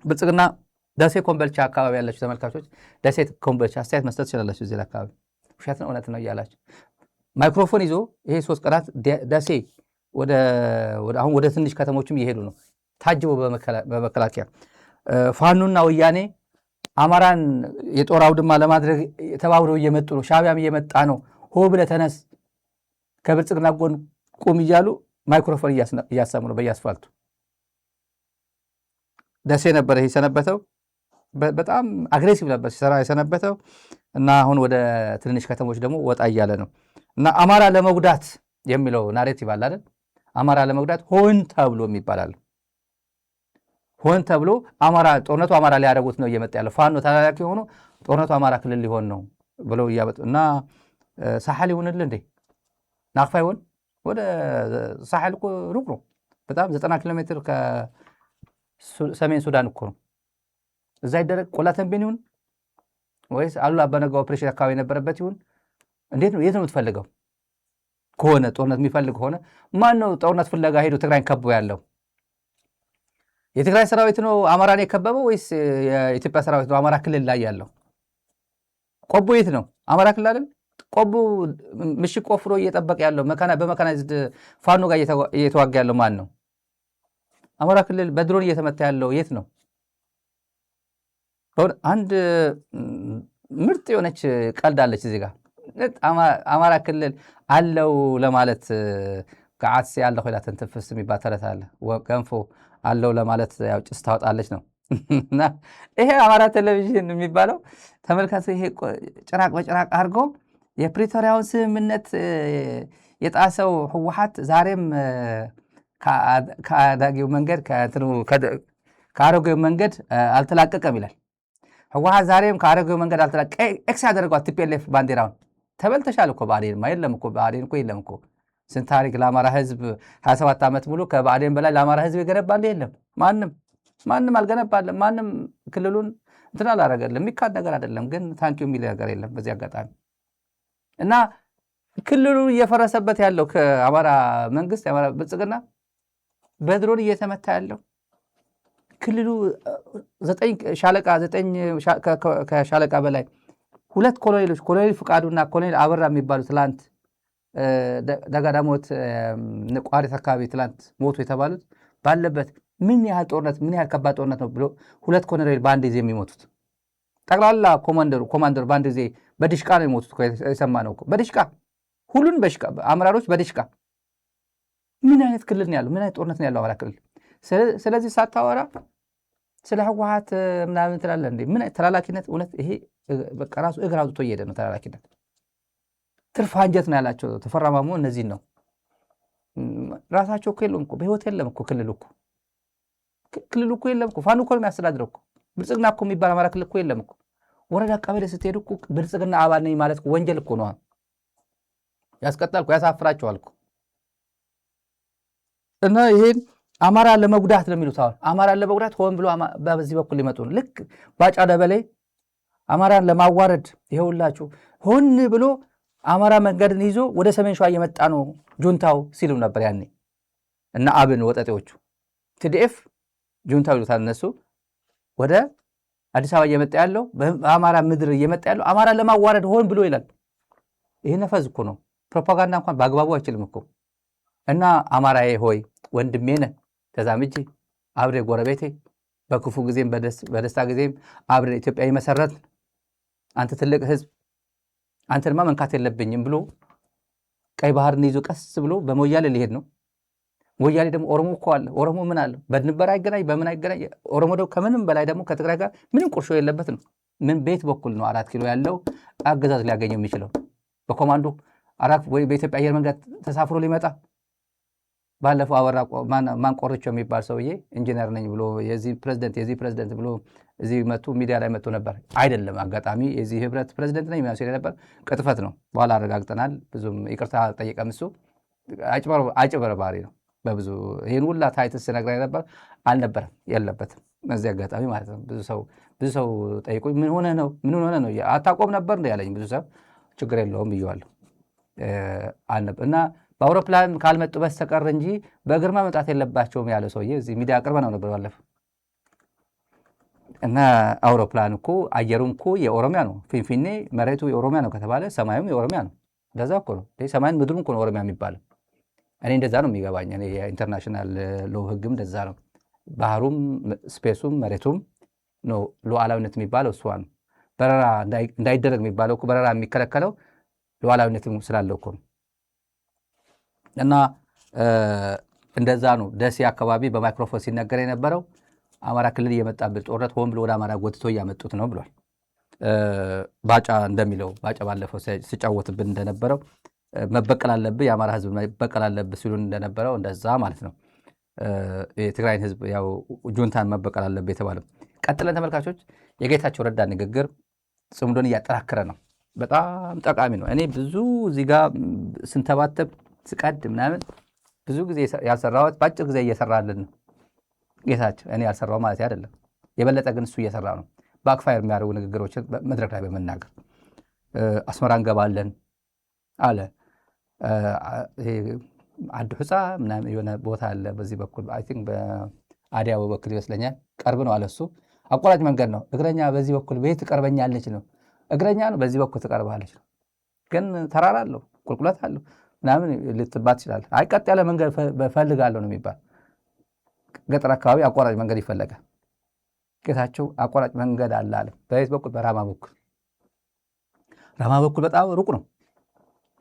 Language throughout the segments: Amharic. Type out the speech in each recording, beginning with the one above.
ብልጽግና ደሴ ኮምቦልቻ አካባቢ ያላችሁ ተመልካቾች ደሴ ኮምቦልቻ አስተያየት መስጠት ትችላላችሁ። እዚህ አካባቢ ውሸት ነው እውነት ነው እያላችሁ ማይክሮፎን ይዞ ይሄ 3 ቀናት ደሴ አሁን ወደ ትንሽ ከተሞችም እየሄዱ ነው ታጅቦ በመከላከያ ፋኖና ወያኔ አማራን የጦር አውድማ ለማድረግ ተባብረው እየመጡ ነው። ሻዕቢያም እየመጣ ነው። ሆ ብለህ ተነስ ከብልጽግና ጎን ቁም እያሉ ማይክሮፎን እያሰሙ ነው በየአስፋልቱ። ደሴ ነበር ይሄ ሰነበተው። በጣም አግሬሲቭ ነበር ሲሰራ የሰነበተው እና አሁን ወደ ትንንሽ ከተሞች ደግሞ ወጣ እያለ ነው እና አማራ ለመጉዳት የሚለው ናሬቲቭ አለ አይደል? አማራ ለመጉዳት ሆን ተብሎ የሚባላል። ሆን ተብሎ ጦርነቱ አማራ ሊያደርጉት ነው እየመጣ ያለው። ፋኖ ተላላኪ ሆኖ ጦርነቱ አማራ ክልል ሊሆን ነው ብለው እያመጡ እና ሳሐል ይሆንልህ እንዴ ናቅፋ ይሆን? ወደ ሳሐል እኮ ሩቅ ነው በጣም 90 ኪሎ ሜትር ከሰሜን ሱዳን እኮ ነው። እዛ ይደረግ ቆላ ተንቤን ይሁን ወይስ አሉላ አባነጋ ኦፕሬሽን አካባቢ የነበረበት ይሁን? እንዴት ነው? የት ነው የምትፈልገው? ከሆነ ጦርነት የሚፈልግ ሆነ ማን ነው ጦርነት ፍለጋ ሄዶ ትግራይን ከቦ ያለው? የትግራይ ሰራዊት ነው አማራን የከበበው ወይስ የኢትዮጵያ ሰራዊት ነው አማራ ክልል ላይ ያለው? ቆቦ የት ነው? አማራ ክልል አይደል? ቆቦ ምሽግ ቆፍሮ እየጠበቀ ያለው በመካናይዝድ ፋኖ ጋር እየተዋጋ ያለው ማን ነው? አማራ ክልል በድሮን እየተመታ ያለው የት ነው? አንድ ምርጥ የሆነች ቀልድ አለች እዚህ ጋር አማራ ክልል አለው ለማለት ከዓትሴ ያለ ሆይላ ተንተፍስ የሚባል ተረት አለ። ገንፎ አለው ለማለት ያው ጭስ ታወጣለች ነው። ይሄ አማራ ቴሌቪዥን የሚባለው ተመልካቹ ይሄ ጭራቅ በጭራቅ አድርጎ የፕሪቶሪያውን ስምምነት የጣሰው ህወሓት ዛሬም ከአዳጊው መንገድ ከአሮጌው መንገድ አልተላቀቀም ይላል። ህወሓት ዛሬም ከአሮጌው መንገድ አልተላቀቀ ኤክስ ያደረጓት ቲፒኤልኤፍ ባንዲራውን ተበልተሻል እኮ ብአዴንማ የለም እኮ ብአዴን እኮ የለም እኮ ስንት ታሪክ ለአማራ ህዝብ 27 ዓመት ሙሉ ከብአዴን በላይ ለአማራ ህዝብ የገነባል የለም። ማንም አልገነባለም። ማንም ክልሉን እንትን አላረገለም። የሚካድ ነገር አይደለም። ግን ታንኪዩ የሚል ነገር የለም በዚህ አጋጣሚ እና ክልሉ እየፈረሰበት ያለው ከአማራ መንግስት የአማራ ብልጽግና በድሮን እየተመታ ያለው ክልሉ 9 ከሻለቃ በላይ 2 ኮሎኔሎች ኮሎኔል ፍቃዱና ኮሎኔል አበራ የሚባሉ ትላንት ደጋዳሞት ቋሪት አካባቢ ትላንት ሞቱ የተባሉት ባለበት ምን ያህል ጦርነት ምን ያህል ከባድ ጦርነት ነው ብሎ 2 ኮሎኔል በአንድ ጊዜ የሚሞቱት ጠቅላላ ኮማንደሩ በአንድ ጊዜ በድሽቃ ነው የሞቱት የሰማነው እኮ በድሽቃ ሁሉን በሽቃ አመራሮች በድሽቃ። ምን አይነት ክልል ነው ያለው? ምን አይነት ጦርነት ነው ያለው አማራ ክልል? ስለዚህ ሳታወራ ስለ ህወሓት ምናምን ትላለህ እንዴ? ምን ተላላኪነት እውነት ይሄ በቃ ራሱ እግር አውጥቶ እየሄደ ነው ተላላኪነት። ትርፍ አንጀት ነው ያላቸው ተፈራማሙ እነዚህ ነው ራሳቸው እኮ የለም እኮ በህይወት የለም እኮ ክልሉ እኮ የለም እኮ ፋኖ እኮ ነው የሚያስተዳድረው እኮ ብልጽግና እኮ የሚባል አማራ ክልል እኮ የለም እኮ። ወረዳ ቀበሌ ስትሄዱ እኮ ብልጽግና አባል ነኝ ማለት ወንጀል እኮ ነው። ያስቀጣል እኮ ያሳፍራቸዋል እኮ። እና ይሄን አማራ ለመጉዳት ነው የሚሉት። አሁን አማራ ለመጉዳት ሆን ብሎ በዚህ በኩል ሊመጡ ነው። ልክ ባጫ ደበሌ አማራን ለማዋረድ ይሄውላችሁ ሆን ብሎ አማራ መንገድን ይዞ ወደ ሰሜን ሸዋ እየመጣ ነው ጁንታው ሲሉ ነበር ያኔ እና አብን ወጠጤዎቹ ቲዲኤፍ ጁንታው ይሉታል እነሱ። ወደ አዲስ አበባ እየመጣ ያለው በአማራ ምድር እየመጣ ያለው አማራ ለማዋረድ ሆን ብሎ ይላል። ይሄ ነፈዝ እኮ ነው። ፕሮፓጋንዳ እንኳን በአግባቡ አይችልም እኮ። እና አማራዬ ሆይ ወንድሜ ነህ፣ ተዛምጄ አብሬ ጎረቤቴ፣ በክፉ ጊዜም በደስታ ጊዜም አብሬ ኢትዮጵያ የመሰረት አንተ ትልቅ ህዝብ፣ አንተንማ መንካት የለብኝም ብሎ ቀይ ባህርን ይዞ ቀስ ብሎ በሞያሌ ሊሄድ ነው። ሞያሌ ደግሞ ኦሮሞ እኮ አለ። ኦሮሞ ምን አለ? በድንበር አይገናኝ በምን አይገናኝ። ኦሮሞ ደግሞ ከምንም በላይ ደግሞ ከትግራይ ጋር ምንም ቁርሾ የለበት ነው። ምን ቤት በኩል ነው 4 ኪሎ ያለው አገዛዝ ሊያገኘው የሚችለው? በኮማንዶ ወይ በኢትዮጵያ አየር መንገድ ተሳፍሮ ሊመጣ? ባለፈው አወራ ማን ቆርቾ የሚባል ሰውዬ ኢንጂነር ነኝ ብሎ የዚህ ፕሬዝዳንት ብሎ እዚህ መጡ ሚዲያ ላይ መጥቶ ነበር። አይደለም አጋጣሚ የዚህ ህብረት ፕሬዝዳንት ነኝ ማለት ነበር። ቅጥፈት ነው። በኋላ አረጋግጠናል። ብዙም ይቅርታ ጠየቀም። እሱ አጭበርባሪ ነው በብዙ ይሄን ሁላ ታይትስ ነግረኝ ነበር። አልነበረም የለበትም። በዚህ አጋጣሚ ማለት ነው። ብዙ ሰው ጠይቁኝ ምን ሆነ ነው አታቆም ነበር እንደ ያለኝ ብዙ ሰው ችግር የለውም ብየዋለሁ። እና በአውሮፕላን ካልመጡ በስተቀር እንጂ በእግር መምጣት የለባቸውም ያለ ሰውዬ እዚህ ሚዲያ አቅርበ ነው ነበር ባለፈው። እና አውሮፕላን እኮ አየሩም እኮ የኦሮሚያ ነው። ፊንፊኔ መሬቱ የኦሮሚያ ነው ከተባለ ሰማዩም የኦሮሚያ ነው። እንደዛ እኮ ነው። ሰማይን ምድሩም እኮ ነው ኦሮሚያ የሚባለው። እኔ እንደዛ ነው የሚገባኝ። የኢንተርናሽናል ሎ ህግም እንደዛ ነው። ባህሩም ስፔሱም መሬቱም ነው ሉዓላዊነት የሚባለው እሷ ነው። በረራ እንዳይደረግ የሚባለው እኮ በረራ የሚከለከለው ሉዓላዊነት ስላለው እኮ ነው። እና እንደዛ ነው ደሴ አካባቢ በማይክሮፎን ሲነገር የነበረው አማራ ክልል እየመጣብን ጦርነት ሆን ብሎ ወደ አማራ ጎትቶ እያመጡት ነው ብሏል። ባጫ እንደሚለው ባጫ ባለፈው ሲጫወትብን እንደነበረው መበቀል አለብህ የአማራ ህዝብ መበቀል አለብህ ሲሉን እንደነበረው እንደዛ ማለት ነው። የትግራይን ህዝብ ያው ጁንታን መበቀል አለብህ የተባለው። ቀጥለን ተመልካቾች የጌታቸው ረዳ ንግግር ጽምዶን እያጠራከረ ነው። በጣም ጠቃሚ ነው። እኔ ብዙ እዚህ ጋር ስንተባተብ ስቀድ ምናምን ብዙ ጊዜ ያልሰራሁት በአጭር ጊዜ እየሰራልን ነው ጌታቸው። እኔ ያልሰራው ማለት አይደለም፣ የበለጠ ግን እሱ እየሰራ ነው። ባክፋየር የሚያደርጉ ንግግሮችን መድረክ ላይ በመናገር አስመራ እንገባለን አለ። አዲ ሁፃ ምናምን የሆነ ቦታ አለ በዚህ በኩል አይ ቲንክ በአዲያው በኩል ይመስለኛል ቅርብ ነው አለ። እሱ አቋራጭ መንገድ ነው። እግረኛ በዚህ በኩል ቤት ትቀርበኛለች ነው። እግረኛ ነው በዚህ በኩል ትቀርባለች ነው። ግን ተራራ አለው ቁልቁለት አለው ምናምን ልትባት ይችላል። አይ ቀጥ ያለ መንገድ በፈልጋለሁ ነው የሚባል። ገጠር አካባቢ አቋራጭ መንገድ ይፈለጋል። ጌታቸው አቋራጭ መንገድ አለ አለ። በየት በኩል? በራማ በኩል። ራማ በኩል በጣም ሩቅ ነው።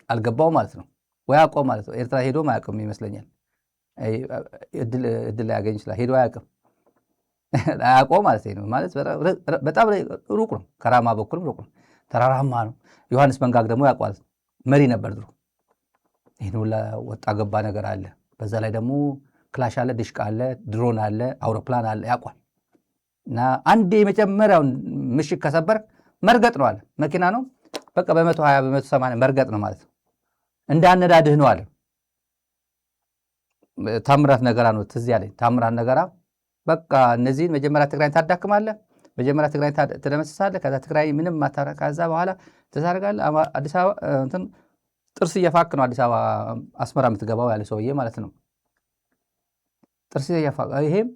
አልገባው ማለት ነው ወይ አቆ ማለት ነው። ኤርትራ ሄዶ ማያውቅም ይመስለኛል። እድል ያገኝ ይችላል። ሄዶ አያውቅም አያውቆ ማለት ነው። ማለት በጣም ሩቅ ነው። ከራማ በኩልም ሩቅ ነው። ተራራማ ነው። ዮሐንስ መንጋግ ደግሞ ያውቋል። መሪ ነበር ድሮ። ይህን ሁላ ወጣ ገባ ነገር አለ። በዛ ላይ ደግሞ ክላሽ አለ፣ ድሽቃ አለ፣ ድሮን አለ፣ አውሮፕላን አለ። ያውቋል። እና አንዴ የመጀመሪያውን ምሽግ ከሰበር መርገጥ ነው አለ። መኪና ነው በቃ በ120 በ180 መርገጥ ነው ማለት ነው። እንዳነዳድህ ነው አለ። ታምራት ነገራ ነው ትዝ ያለኝ። ታምራት ነገራ በቃ እነዚህን መጀመሪያ ትግራይን ታዳክማለህ፣ መጀመሪያ ትግራይን ትደመስሳለህ፣ ከዛ ትግራይ ምንም ማታረግ፣ ከዛ በኋላ ተሳርጋለህ። አዲስ አበባ እንትን ጥርስ እየፋክ ነው አዲስ አበባ አስመራ የምትገባው ያለ ሰውዬ ማለት ነው። ጥርስ እየፋክ ይሄም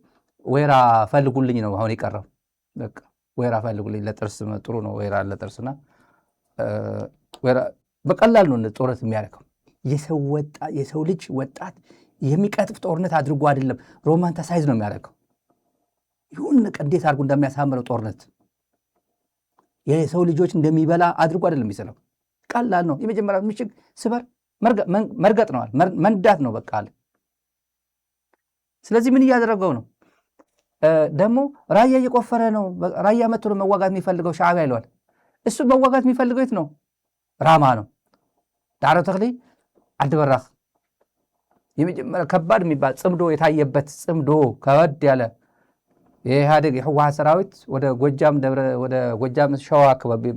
ወይራ ፈልጉልኝ ነው አሁን የቀረው። በቃ ወይራ ፈልጉልኝ ለጥርስ ጥሩ ነው ወይራ ለጥርስና ወይራ በቀላል ነው ጦርነት የሚያደርገው። የሰው ልጅ ወጣት የሚቀጥፍ ጦርነት አድርጎ አይደለም ሮማንታሳይዝ ነው የሚያደርገው። ይሁን እንዴት አድርጎ እንደሚያሳምረው ጦርነት የሰው ልጆች እንደሚበላ አድርጎ አይደለም የሚሰለው። ቀላል ነው። የመጀመሪያው ምሽግ ስበር መርገጥ ነው መንዳት ነው በቃ አለ። ስለዚህ ምን እያደረገው ነው ደግሞ? ራያ እየቆፈረ ነው። ራያ መጥቶ ነው መዋጋት የሚፈልገው ሻዕቢያ ይለዋል። እሱ መዋጋት የሚፈልገው የት ነው? ራማ ነው። ዳዕሮ ተክሊ ዓዲ በራኽ የመጀመሪያ ከባድ የሚባል ጽምዶ የታየበት ጽምዶ ከበድ ያለ የኢህአዴግ የህወሓት ሰራዊት ወደ ጎጃም ሸዋ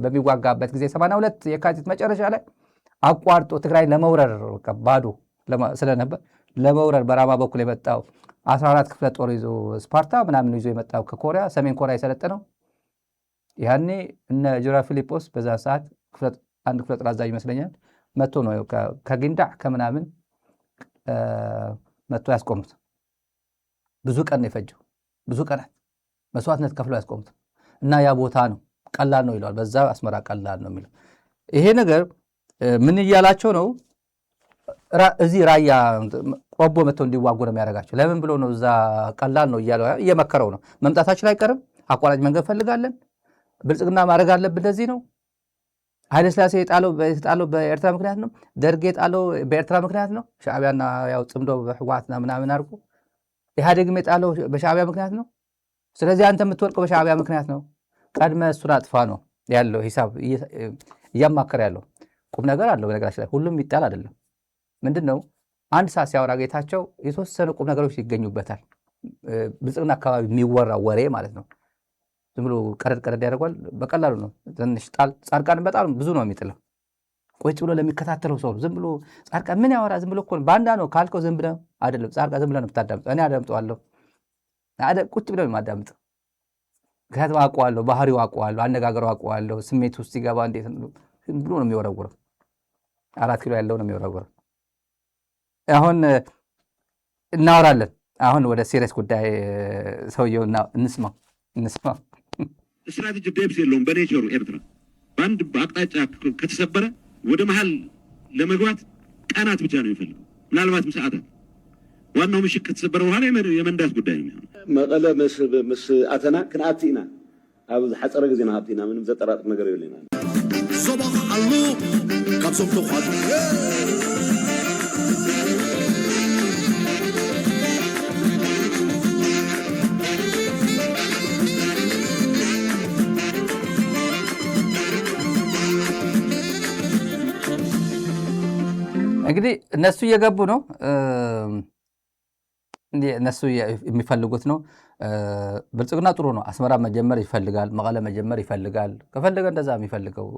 በሚዋጋበት ጊዜ 82 የካቲት መጨረሻ ላይ አቋርጦ ትግራይ ለመውረር ከባዱ ስለነበር ለመውረር በራማ በኩል የመጣው 14 ክፍለ ጦር ይዞ ስፓርታ ምናምን ይዞ የመጣው ከኮሪያ ሰሜን ኮሪያ የሰለጠነው ያኔ እነ ጆራ ፊሊጶስ በዛ ሰዓት አንድ ክፍለ ጦር አዛዥ ይመስለኛል መጥቶ ነው ከግንዳዕ ከምናምን መጥቶ ያስቆሙት። ብዙ ቀን ነው የፈጀው። ብዙ ቀናት መስዋዕትነት ከፍለው ያስቆሙት እና ያ ቦታ ነው ቀላል ነው ይለዋል። በዛ አስመራ ቀላል ነው የሚለው ይሄ ነገር ምን እያላቸው ነው? እዚህ ራያ ቆቦ መጥተው እንዲዋጉ ነው የሚያደርጋቸው። ለምን ብሎ ነው? እዛ ቀላል ነው እየመከረው ነው። መምጣታችን አይቀርም፣ አቋራጭ መንገድ ፈልጋለን፣ ብልጽግና ማድረግ አለብን። ለዚህ ነው ኃይለ ሥላሴ የጣለው በኤርትራ ምክንያት ነው። ደርግ የጣለው በኤርትራ ምክንያት ነው። ሻዕቢያና ያው ጽምዶ በህወሓትና ምናምን አድርጎ ኢህአዴግም የጣለው በሻዕቢያ ምክንያት ነው። ስለዚህ አንተ የምትወድቀው በሻዕቢያ ምክንያት ነው። ቀድመ እሱን አጥፋ ነው ያለው ሂሳብ እያማከረ ያለው። ቁም ነገር አለው በነገራችን ላይ ሁሉም ይጣል አይደለም። ምንድን ነው አንድ ሰዓት ሲያወራ ጌታቸው የተወሰኑ ቁም ነገሮች ይገኙበታል። ብልጽግና አካባቢ የሚወራ ወሬ ማለት ነው። ዝም ብሎ ቀረድ ያደርጓል። በቀላሉ ነው ትንሽ ጣል። ጻድቃን በጣም ብዙ ነው የሚጥለው። ቁጭ ብሎ ለሚከታተለው ሰው ዝም ብሎ ጻድቃን ምን ያወራ ዝም ብሎ እኮ ባንዳ ነው ካልከው ዝም ብለህ አይደለም። ጻድቃን ዝም ብለህ ነው የምታዳምጠው። እኔ አዳምጠዋለሁ። ቁጭ ብለው የማዳምጥ ምክንያቱም አውቀዋለሁ፣ ባህሪው አውቀዋለሁ፣ አነጋገሩ አውቀዋለሁ። ስሜት ውስጥ ሲገባ እንዴት ብሎ ነው የሚወረውረው። 4 ኪሎ ያለው ነው የሚወረውረው። አሁን እናወራለን። አሁን ወደ ሲሪየስ ጉዳይ ሰውየው እንስማው። استراتيجي ديبس يلون بنيتشرو إيرترا باند بأقطاع كتسبرة وده محل لما جوات كانت بتجانو يفلق لالمات مساعدات وأنه مش كتسبرة وهذا يمنداس قدامي مقالة مس أتنا كنأتينا أو حتى رجزنا هاتينا من مزترات نجري لنا صباح الله كابسون تخاد እንግዲህ እነሱ እየገቡ ነው እነሱ የሚፈልጉት ነው ብልጽግና ጥሩ ነው አስመራ መጀመር ይፈልጋል መቀለ መጀመር ይፈልጋል ከፈለገ እንደዛ የሚፈልገው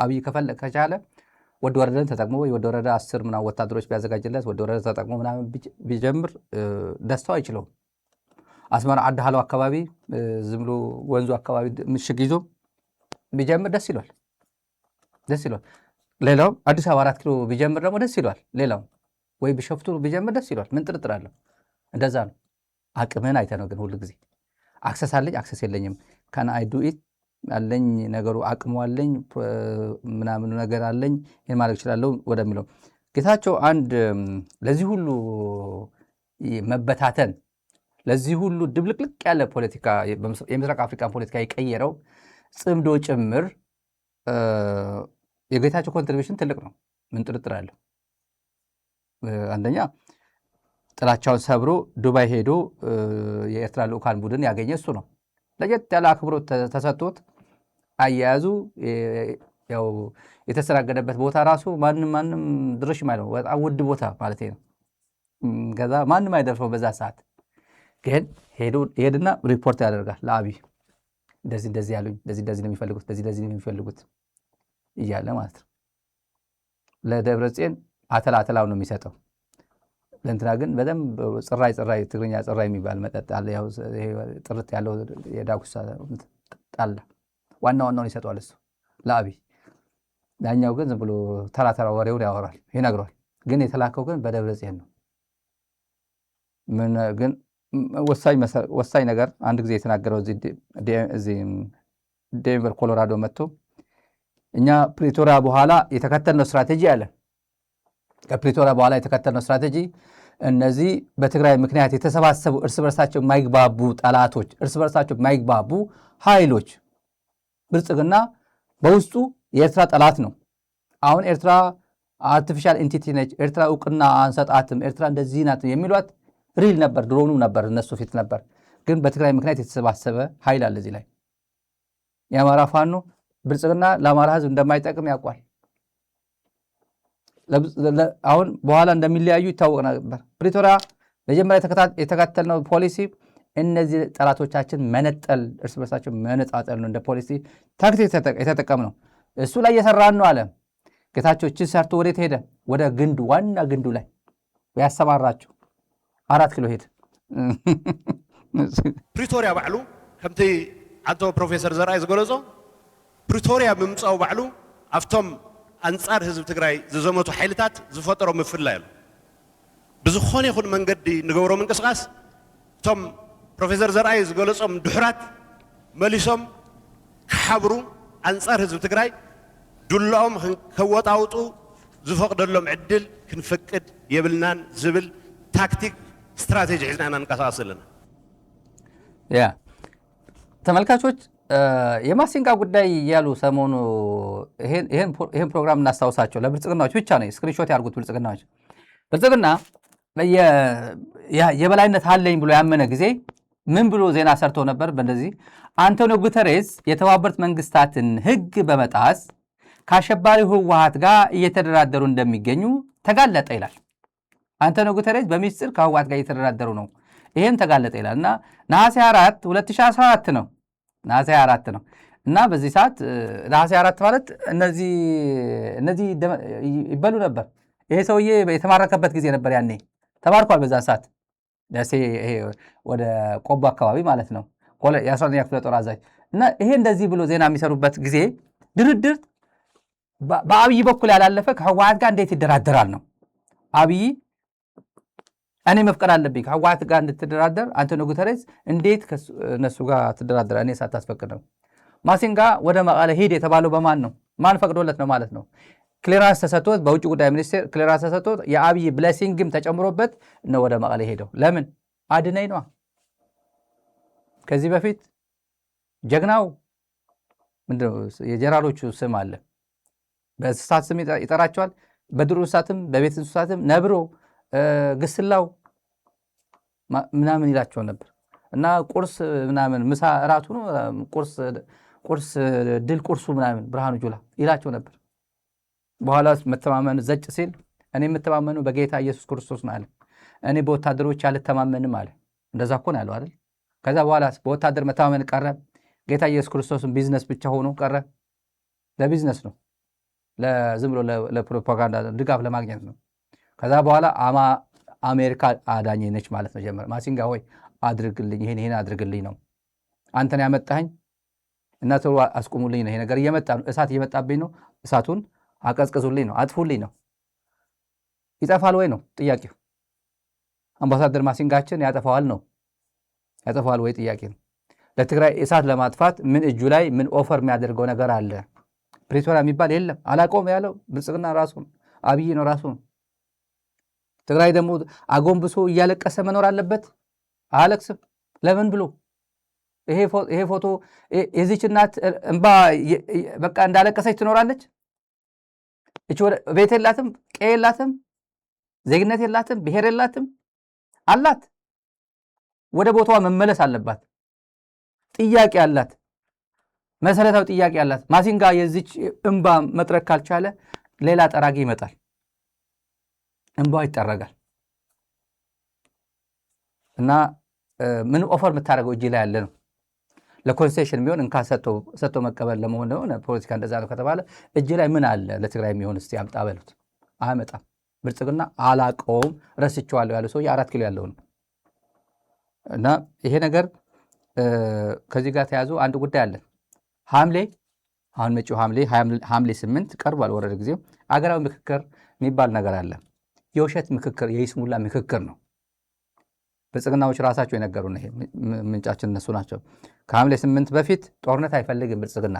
አብይ ከቻለ ወደ ወረደን ተጠቅሞ ወደ ወረዳ 10 ምናምን ወታደሮች ቢያዘጋጅለት ወደ ወረዳ ተጠቅሞ ምናምን ቢጀምር ደስታው አይችለው አስመራ አዳሃለው አካባቢ ዝም ብሎ ወንዙ አካባቢ ምሽግ ይዞ ቢጀምር ደስ ይላል ሌላው አዲስ አበባ 4 ኪሎ ቢጀምር ደግሞ ደስ ይላል ሌላው ወይ ቢሸፍቱ ቢጀምር ደስ ይላል ምን ጥርጥር አለው እንደዛ ነው አቅምን አይተነው ግን ሁሉ ጊዜ አክሰስ አለኝ አክሰስ የለኝም ካን አይ ዱ ኢት አለኝ ነገሩ አቅሙ አለኝ ምናምን ነገር አለኝ ይሄን ማለት ይችላል ወደሚለው ጌታቸው አንድ ለዚህ ሁሉ መበታተን ለዚህ ሁሉ ድብልቅልቅ ያለ ፖለቲካ የምስራቅ አፍሪካን ፖለቲካ የቀየረው ጽምዶ ጭምር የጌታቸው ኮንትሪቢዩሽን ትልቅ ነው ምን ጥርጥር አለው አንደኛ ጥላቻውን ሰብሮ ዱባይ ሄዶ የኤርትራ ልኡካን ቡድን ያገኘ እሱ ነው ለየት ያለ አክብሮት ተሰጥቶት አያያዙ ያው የተሰራገደበት ቦታ ራሱ ማንም ድርሽ ማለት ነው በጣም ውድ ቦታ ማለት ነው ከዛ ማንም አይደርሰው በዛ ሰዓት ግን ሄድና ሪፖርት ያደርጋል ለአብይ እንደዚህ ያሉኝ እንደዚህ ነው የሚፈልጉት እያለ ማለት ነው ለደብረጽዮን አተላው ነው የሚሰጠው ለእንትና ግን በደንብ ጽራይ ትግርኛ ጽራይ የሚባል መጠጥ አለ ያው ጥርት ያለው የዳጉሳ ጣላ ዋናውን ይሰጣል እሱ ለአብይ ዳኛው ግን ዝም ብሎ ተራ ወሬውን ያወራል ይነግረዋል ግን የተላከው ግን በደብረጽዮን ነው ምን ግን ወሳኝ ነገር አንድ ጊዜ የተናገረው እዚህ ዴንቨር ኮሎራዶ መጥቶ እኛ ፕሪቶሪያ በኋላ የተከተልነው ስትራቴጂ አለ ከፕሪቶሪያ በኋላ የተከተልነው ስትራቴጂ እነዚህ በትግራይ ምክንያት የተሰባሰቡ እርስ በርሳቸው ማይግባቡ ጠላቶች እርስ በርሳቸው ማይግባቡ ኃይሎች ብልጽግና በውስጡ የኤርትራ ጠላት ነው አሁን ኤርትራ አርቲፊሻል ኢንቲቲ ነች ኤርትራ እውቅና አንሰጣትም ኤርትራ እንደዚህ ናት የሚሏት ሪል ነበር ድሮኑ ነበር እነሱ ፊት ነበር ግን በትግራይ ምክንያት የተሰባሰበ ኃይል አለ እዚህ ላይ የአማራ ፋኖ ብልጽግና ለአማራ ህዝብ እንደማይጠቅም ያውቃል አሁን በኋላ እንደሚለያዩ ይታወቅ ነበር ፕሪቶሪያ መጀመሪያ የተከተልነው ፖሊሲ እነዚህ ጠላቶቻችን መነጠል እርስ በርሳቸው መነጣጠል ነው እንደ ፖሊሲ ታክቲክ የተጠቀምነው እሱ ላይ እየሰራን ነው አለ ጌታቸው እቺን ሰርቶ ወዴት ሄደ ወደ ግንዱ ዋና ግንዱ ላይ ያሰማራቸው 4 ኪሎ ሄደ ፕሪቶሪያ ባዕሉ ከምቲ አንተ ፕሮፌሰር ዘርአይ ዝገለጾ ፕሪቶሪያ ምምጻው ባዕሉ አፍቶም አንጻር ህዝብ ትግራይ ዝዘመቱ ኃይልታት ዝፈጠሮ ምፍላይ አሉ ብዝኾነ ይኹን መንገዲ ንገብሮ ምንቅስቃስ ቶም ፕሮፌሰር ዘርአይ ዝገለጾም ድሕራት መሊሶም ክሓብሩ አንጻር ህዝብ ትግራይ ዱላኦም ከወጣውጡ ዝፈቅደሎም ዕድል ክንፈቅድ የብልናን ዝብል ታክቲክ ስትራቴጂ ሒዝና እንቀሳቀስ ኣለና ያ ተመልካቾች የማሲንጋ ጉዳይ ያሉ ሰሞኑ ይሄን ፕሮግራም እናስታውሳቸው ለብልጽግናዎች ብቻ ነው ስክሪንሾት ያርጉት ብልጽግና የበላይነት አለኝ ብሎ ያመነ ጊዜ ምን ብሎ ዜና ሰርቶ ነበር በእንደዚህ አንቶኒዮ ጉተሬስ የተባበሩት መንግስታትን ህግ በመጣስ ከአሸባሪው ህወሓት ጋር እየተደራደሩ እንደሚገኙ ተጋለጠ ይላል አንቶኒዮ ጉተሬስ በሚስጥር ከህወሓት ጋር እየተደራደሩ ነው ይሄም ተጋለጠ ይላልና ነሐሴ 4 2014 ነው ነሐሴ 4 ነው እና በዚህ ሰዓት ነሐሴ 4 ማለት እነዚህ ይበሉ ነበር ይሄ ሰውዬ የተማረከበት ጊዜ ነበር ያኔ ተማርኳል በዛ ሰዓት ደሴ ይሄ ወደ ቆቦ አካባቢ ማለት ነው የ11ኛ ክፍለ ጦር አዛዥ እና ይሄ እንደዚህ ብሎ ዜና የሚሰሩበት ጊዜ ድርድር በአብይ በኩል ያላለፈ ከህወሓት ጋር እንዴት ይደራደራል ነው አብይ እኔ መፍቀድ አለብኝ ከህወሓት ጋር እንድትደራደር አንቶኒዮ ጉተሬስ እንዴት እነሱ ጋር ትደራደር እኔ ሳታስፈቅድ ነው ማሲንጋ ወደ መቀለ ሄድ የተባለው በማን ነው ማን ፈቅዶለት ነው ማለት ነው ክሊራንስ ተሰጥቶት በውጭ ጉዳይ ሚኒስቴር ክሊራንስ ተሰጥቶት የአብይ ብሌሲንግም ተጨምሮበት ነው ወደ መቀለ ሄደው ለምን አድነኝ ነው ከዚህ በፊት ጀግናው ምንድነው የጀነራሎቹ ስም አለ በእንስሳት ስም ይጠራቸዋል በዱር እንስሳትም በቤት እንስሳትም ነብሮ ግስላው ምናምን ይላቸው ነበር እና ቁርስ ምናምን ምሳ እራቱ ነው ቁርስ ድል ቁርሱ ምናምን ብርሃኑ ጁላ ይላቸው ነበር በኋላ መተማመን ዘጭ ሲል እኔ የምተማመኑ በጌታ ኢየሱስ ክርስቶስ ነው አለ እኔ በወታደሮች አልተማመንም አለ እንደዛ እኮ ነው ያለው አይደል ከዛ በኋላ በወታደር መተማመን ቀረ ጌታ ኢየሱስ ክርስቶስን ቢዝነስ ብቻ ሆኖ ቀረ ለቢዝነስ ነው ለዝም ብሎ ለፕሮፓጋንዳ ድጋፍ ለማግኘት ነው ከዛ በኋላ አሜሪካ አዳኝ ነች ማለት ነው ጀመረ ማሲንጋ ሆይ አድርግልኝ ይሄን አድርግልኝ ነው አንተን ያመጣኸኝ እና ተው አስቆሙልኝ ነው ይሄ ነገር እየመጣ ነው እሳት እየመጣብኝ ነው እሳቱን አቀዝቅዙልኝ ነው አጥፉልኝ ነው ይጠፋል ወይ ነው ጥያቄው አምባሳደር ማሲንጋችን ያጠፋዋል ወይ ጥያቄ ነው ለትግራይ እሳት ለማጥፋት ምን እጁ ላይ ምን ኦፈር የሚያደርገው ነገር አለ ፕሪቶሪያ የሚባል የለም አላቆም ያለው ብልጽግና ራሱ አብይ ነው ራሱ ትግራይ ደግሞ አጎንብሶ እያለቀሰ መኖር አለበት አለክስም ለምን ብሎ ይሄ ፎቶ የዚች እናት እንባ በቃ እንዳለቀሰች ትኖራለች እቺ ቤት የላትም ቀይ የላትም ዜግነት የላትም ብሔር የላትም አላት ወደ ቦታዋ መመለስ አለባት ጥያቄ አላት መሰረታዊ ጥያቄ አላት ማሲንጋ የዚች እንባ መጥረግ ካልቻለ ሌላ ጠራጊ ይመጣል እንባው ይጠረጋል እና ምን ኦፈር የምታደርገው እጅ ላይ ያለ ነው ለኮንሴሽን የሚሆን እንካ ሰጥቶ መቀበል ለመሆን ነው ፖለቲካ እንደዛ ነው ከተባለ እጅ ላይ ምን አለ ለትግራይ የሚሆን እስቲ አምጣ በሉት አያመጣም ብልጽግና አላቀውም ረስቼዋለሁ ያለው ሰው 4 ኪሎ ያለው ነው እና ይሄ ነገር ከዚህ ጋር ተያዙ አንድ ጉዳይ አለ አሁን መጪው ሐምሌ 8 ቀርቧል ወረደ ጊዜው አገራዊ ምክክር የሚባል ነገር አለ የውሸት ምክክር የይስሙላ ምክክር ነው ብልጽግናዎች ራሳቸው የነገሩ ነው ምንጫችን እነሱ ናቸው ከሐምሌ 8 በፊት ጦርነት አይፈልግም ብልጽግና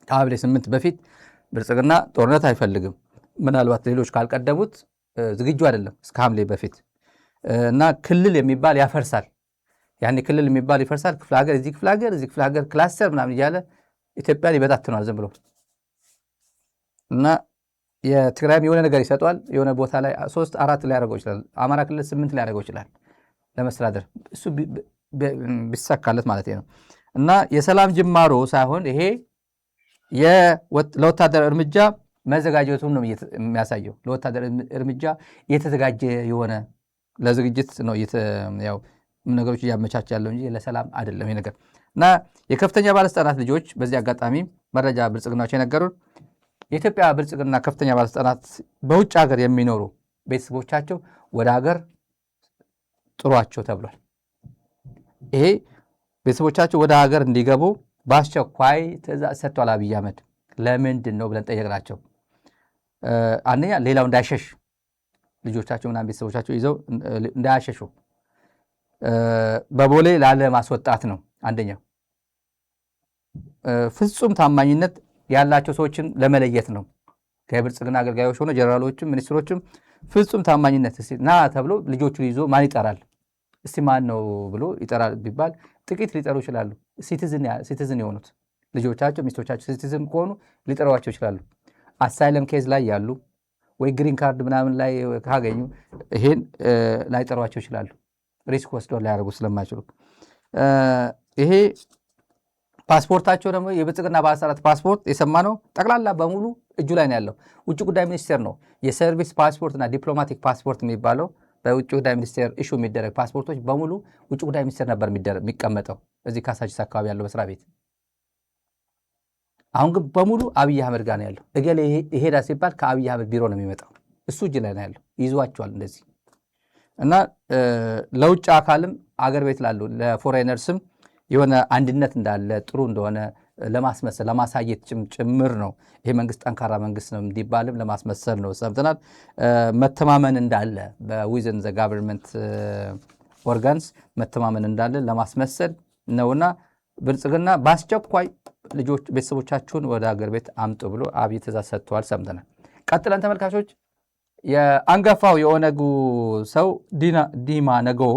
ከሐምሌ 8 በፊት ብልጽግና ጦርነት አይፈልግም ምናልባት ሌሎች ካልቀደሙት ዝግጁ አይደለም እስከ ሐምሌ በፊት እና ክልል የሚባል ያፈርሳል ያኔ ክልል የሚባል ይፈርሳል ክፍለ ሀገር እዚህ ክፍለ ሀገር ክላስተር ምናምን እያለ ኢትዮጵያን ይበታትናል ዝም ብሎ እና የትግራይም የሆነ ነገር ይሰጧል የሆነ ቦታ ላይ 3-4 ላይ ያደርገው ይችላል አማራ ክልል 8 ላይ ያደርገው ይችላል ለመስተዳደር እሱ ቢሳካለት ማለት ነው እና የሰላም ጅማሮ ሳይሆን ይሄ ለወታደር እርምጃ መዘጋጀቱን ነው የሚያሳየው ለወታደር እርምጃ የተዘጋጀ የሆነ ለዝግጅት ነው ያው ነገሮች እያመቻቸ ያለው እንጂ ለሰላም አይደለም ይሄ ነገር እና የከፍተኛ ባለስልጣናት ልጆች በዚህ አጋጣሚ መረጃ ብልጽግናዎች የነገሩን የኢትዮጵያ ብልጽግና ከፍተኛ ባለስልጣናት በውጭ ሀገር የሚኖሩ ቤተሰቦቻቸው ወደ ሀገር ጥሯቸው ተብሏል ይሄ ቤተሰቦቻቸው ወደ ሀገር እንዲገቡ በአስቸኳይ ትዕዛዝ ሰጥቷል አብይ አህመድ ለምንድን ነው ብለን ጠየቅናቸው አንደኛ ሌላው እንዳይሸሽ ልጆቻቸው ምናምን ቤተሰቦቻቸው ይዘው እንዳያሸሹ በቦሌ ላለ ማስወጣት ነው አንደኛው ፍጹም ታማኝነት ያላቸው ሰዎችን ለመለየት ነው ከብልጽግና አገልጋዮች ሆነ ጀነራሎችም ሚኒስትሮችም ፍጹም ታማኝነት ና ተብሎ ልጆቹን ይዞ ማን ይጠራል እስቲ ማን ነው ብሎ ይጠራል ቢባል ጥቂት ሊጠሩ ይችላሉ ሲቲዝን የሆኑት ልጆቻቸው ሚስቶቻቸው ሲቲዝን ከሆኑ ሊጠሯቸው ይችላሉ አሳይለም ኬዝ ላይ ያሉ ወይ ግሪን ካርድ ምናምን ላይ ካገኙ ይሄን ላይጠሯቸው ይችላሉ ሪስክ ወስደው ሊያደርጉ ስለማይችሉ ይሄ ፓስፖርታቸው ደግሞ የብልጽግና ባለስልጣናት ፓስፖርት የሰማነው ጠቅላላ በሙሉ እጁ ላይ ነው ያለው ውጭ ጉዳይ ሚኒስቴር ነው የሰርቪስ ፓስፖርት እና ዲፕሎማቲክ ፓስፖርት የሚባለው በውጭ ጉዳይ ሚኒስቴር ኢሹ የሚደረግ ፓስፖርቶች በሙሉ ውጭ ጉዳይ ሚኒስቴር ነበር የሚቀመጠው እዚህ ካሳንቺስ አካባቢ ያለው መስሪያ ቤት አሁን ግን በሙሉ አብይ አህመድ ጋር ነው ያለው እገሌ ይሄዳ ሲባል ከአብይ አህመድ ቢሮ ነው የሚመጣው እሱ እጅ ላይ ነው ያለው ይዟቸዋል እንደዚህ እና ለውጭ አካልም አገር ቤት ላሉ ለፎሬነርስም የሆነ አንድነት እንዳለ ጥሩ እንደሆነ ለማስመሰል ለማሳየት ጭምር ነው። ይሄ መንግስት ጠንካራ መንግስት ነው እንዲባልም ለማስመሰል ነው። ሰምተናል። መተማመን እንዳለ በዊዝን ዘ ጋቨርንመንት ኦርጋንስ መተማመን እንዳለ ለማስመሰል ነውና ብልጽግና በአስቸኳይ ልጆች ቤተሰቦቻችሁን ወደ ሀገር ቤት አምጡ ብሎ አብይ ትእዛዝ ሰጥተዋል። ሰምተናል። ቀጥለን ተመልካቾች የአንጋፋው የኦነጉ ሰው ዲማ ነገዎ